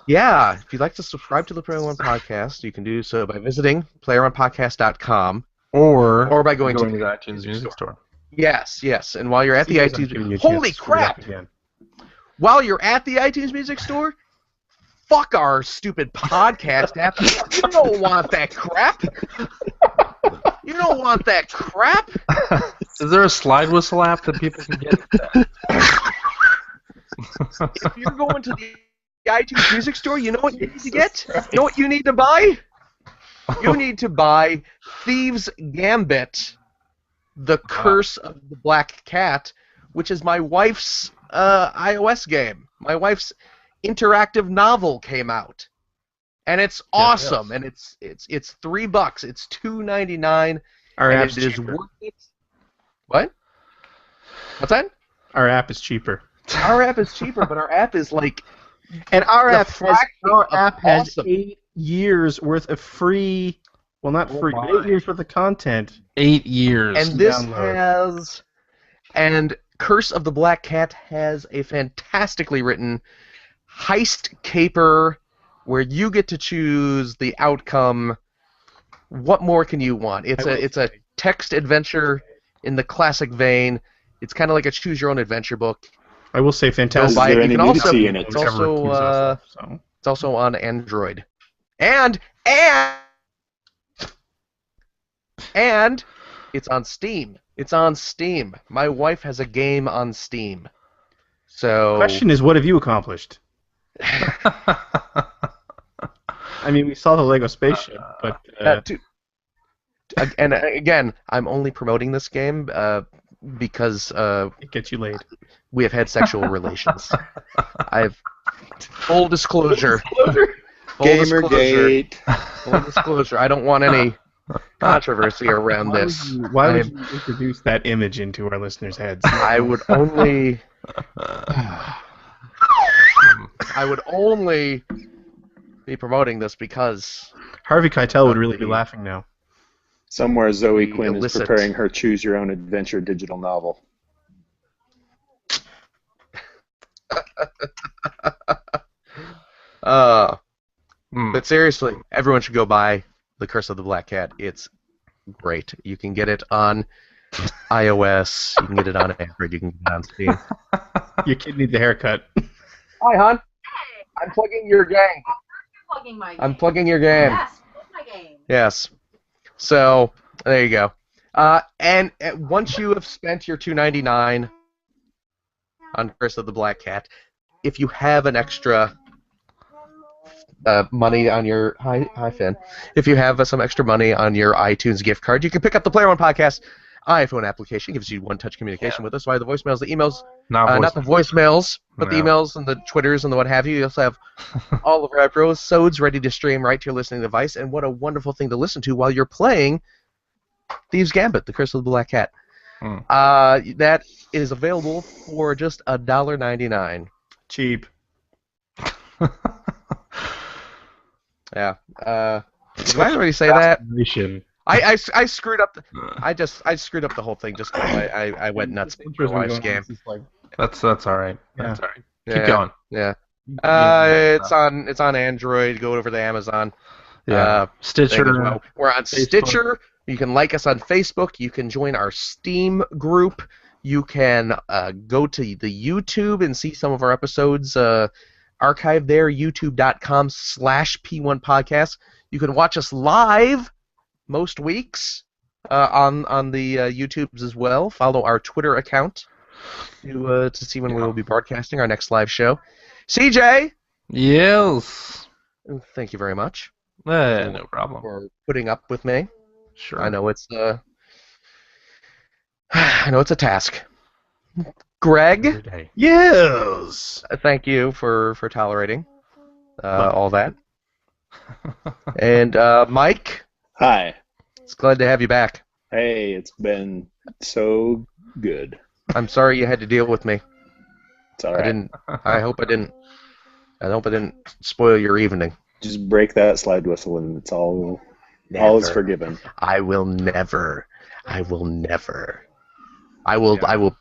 Yeah, if you'd like to subscribe to the Player One Podcast, you can do so by visiting playeronepodcast.com Or by going to the iTunes Music Store. Yes, and while you're at the I'm giving you a iTunes, chance holy to screw it up crap! again. While you're at the iTunes Music Store, fuck our stupid podcast app. You don't want that crap. You don't want that crap. Is there a slide whistle app that people can get? if you're going to the iTunes Music Store, you know what you need to get? You know what you need to buy? You need to buy Thieves' Gambit, The Curse of the Black Cat, which is my wife's iOS game. My wife's interactive novel came out, and it's awesome. And it's $3. It's $2.99. Our and app's it is cheaper. worth it. What? What's that? Our app is cheaper. Our app is cheaper, but our app is like And our The app has fraction our of app has awesome. 8 years worth of free. Well, not free, but 8 years worth of content. 8 years. and this download. has and Curse of the Black Cat has a fantastically written heist caper where you get to choose the outcome. What more can you want? It's a text adventure in the classic vein. It's kind of like a choose your own adventure book. I will say, fantastic. Is buy there it. any You can also- nudity in it? it's also, It's also on Android. And it's on Steam. It's on Steam. My wife has a game on Steam. So Question is, what have you accomplished? I mean, we saw the Lego spaceship, but and again, I'm only promoting this game because it gets you laid. we have had sexual relations. I've full disclosure. Gamergate. Full disclosure. I don't want any controversy around this. Why would you introduce that image into our listeners' heads? I would only be promoting this because Harvey Keitel would really be laughing now. Somewhere Zoe Quinn is illicit. preparing her Choose Your Own Adventure digital novel. But seriously, everyone should go buy The Curse of the Black Cat. It's great. You can get it on iOS, you can get it on Android, you can get it on Steam. Your kid needs a haircut. Hi, hon. I'm plugging your game. Plugging my game. I'm plugging your game. Yes, plug my game. Yes. So there you go. And once you have spent your $2.99 on Curse of the Black Cat, if you have an extra money on your hi Finn, if you have some extra money on your iTunes gift card, you can pick up the Player One Podcast iPhone application. It gives you one-touch communication with us via the voicemails, the emails. Not the voicemails, but the emails and the Twitters and the what have you. You also have all of our episodes ready to stream right to your listening device, and what a wonderful thing to listen to while you're playing Thieves' Gambit, The Curse of the Black Cat. That is available for just $1.99. Cheap. Yeah. Did I already say that? I screwed up. I screwed up the whole thing just because I went nuts with my wife's game. That's all right. Yeah. That's all right. Yeah, Keep going. Yeah. It's on Android. Go over to Amazon. Yeah. Thing Stitcher. as well. We're on Facebook. Stitcher. You can like us on Facebook. You can join our Steam group. You can go to the YouTube and see some of our episodes archived there. YouTube.com/P1Podcast. You can watch us live most weeks on the YouTubes as well. Follow our Twitter account to see when we will be broadcasting our next live show. CJ, Yes. thank you very much No problem. for putting up with me. Sure. I know it's a task. Greg, Yes. thank you for tolerating all that. And Mike, Hi. it's glad to have you back. Hey, it's been so good. I'm sorry you had to deal with me. It's all right. I hope I didn't spoil your evening. Just break that slide whistle and it's all is forgiven. I will never. I will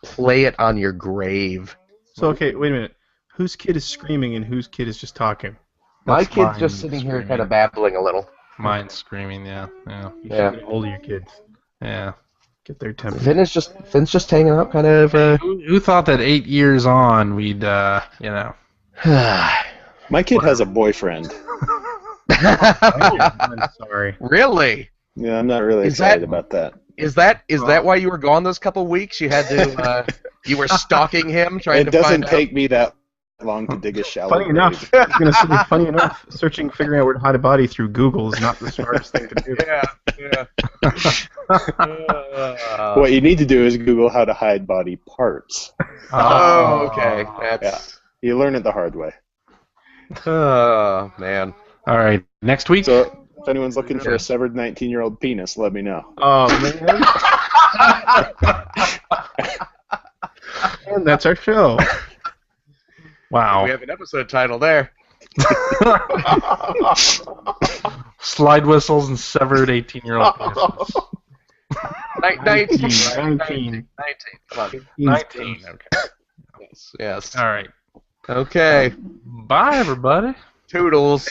play it on your grave. So, okay, wait a minute. Whose kid is screaming and whose kid is just talking? My That's kid's mine just sitting here screaming. kind of babbling a little. Mine's screaming. Yeah. You Yeah. should get a hold of your kids. Yeah. Get their temper. Finn's just hanging out, kind of. Who thought that 8 years on we'd My kid has a boyfriend. I'm sorry. Really? Yeah, I'm not really Is excited that- about that. Is that why you were gone those couple weeks? You had to you were stalking him, trying It to doesn't find take me that long to dig a shallow Funny grave. enough, I was gonna say, funny enough, figuring out where to hide a body through Google is not the smartest thing to do. Yeah. What you need to do is Google how to hide body parts. Oh, okay. That's. You learn it the hard way. Oh man. All right, next week. So if anyone's looking for a severed 19-year-old penis, let me know. Oh man. And that's our show. Wow. We have an episode title there. Slide whistles and severed 18-year-old penises. 19. 19. Come on. 19. Okay. Yes. All right. Okay. Bye, everybody. Toodles.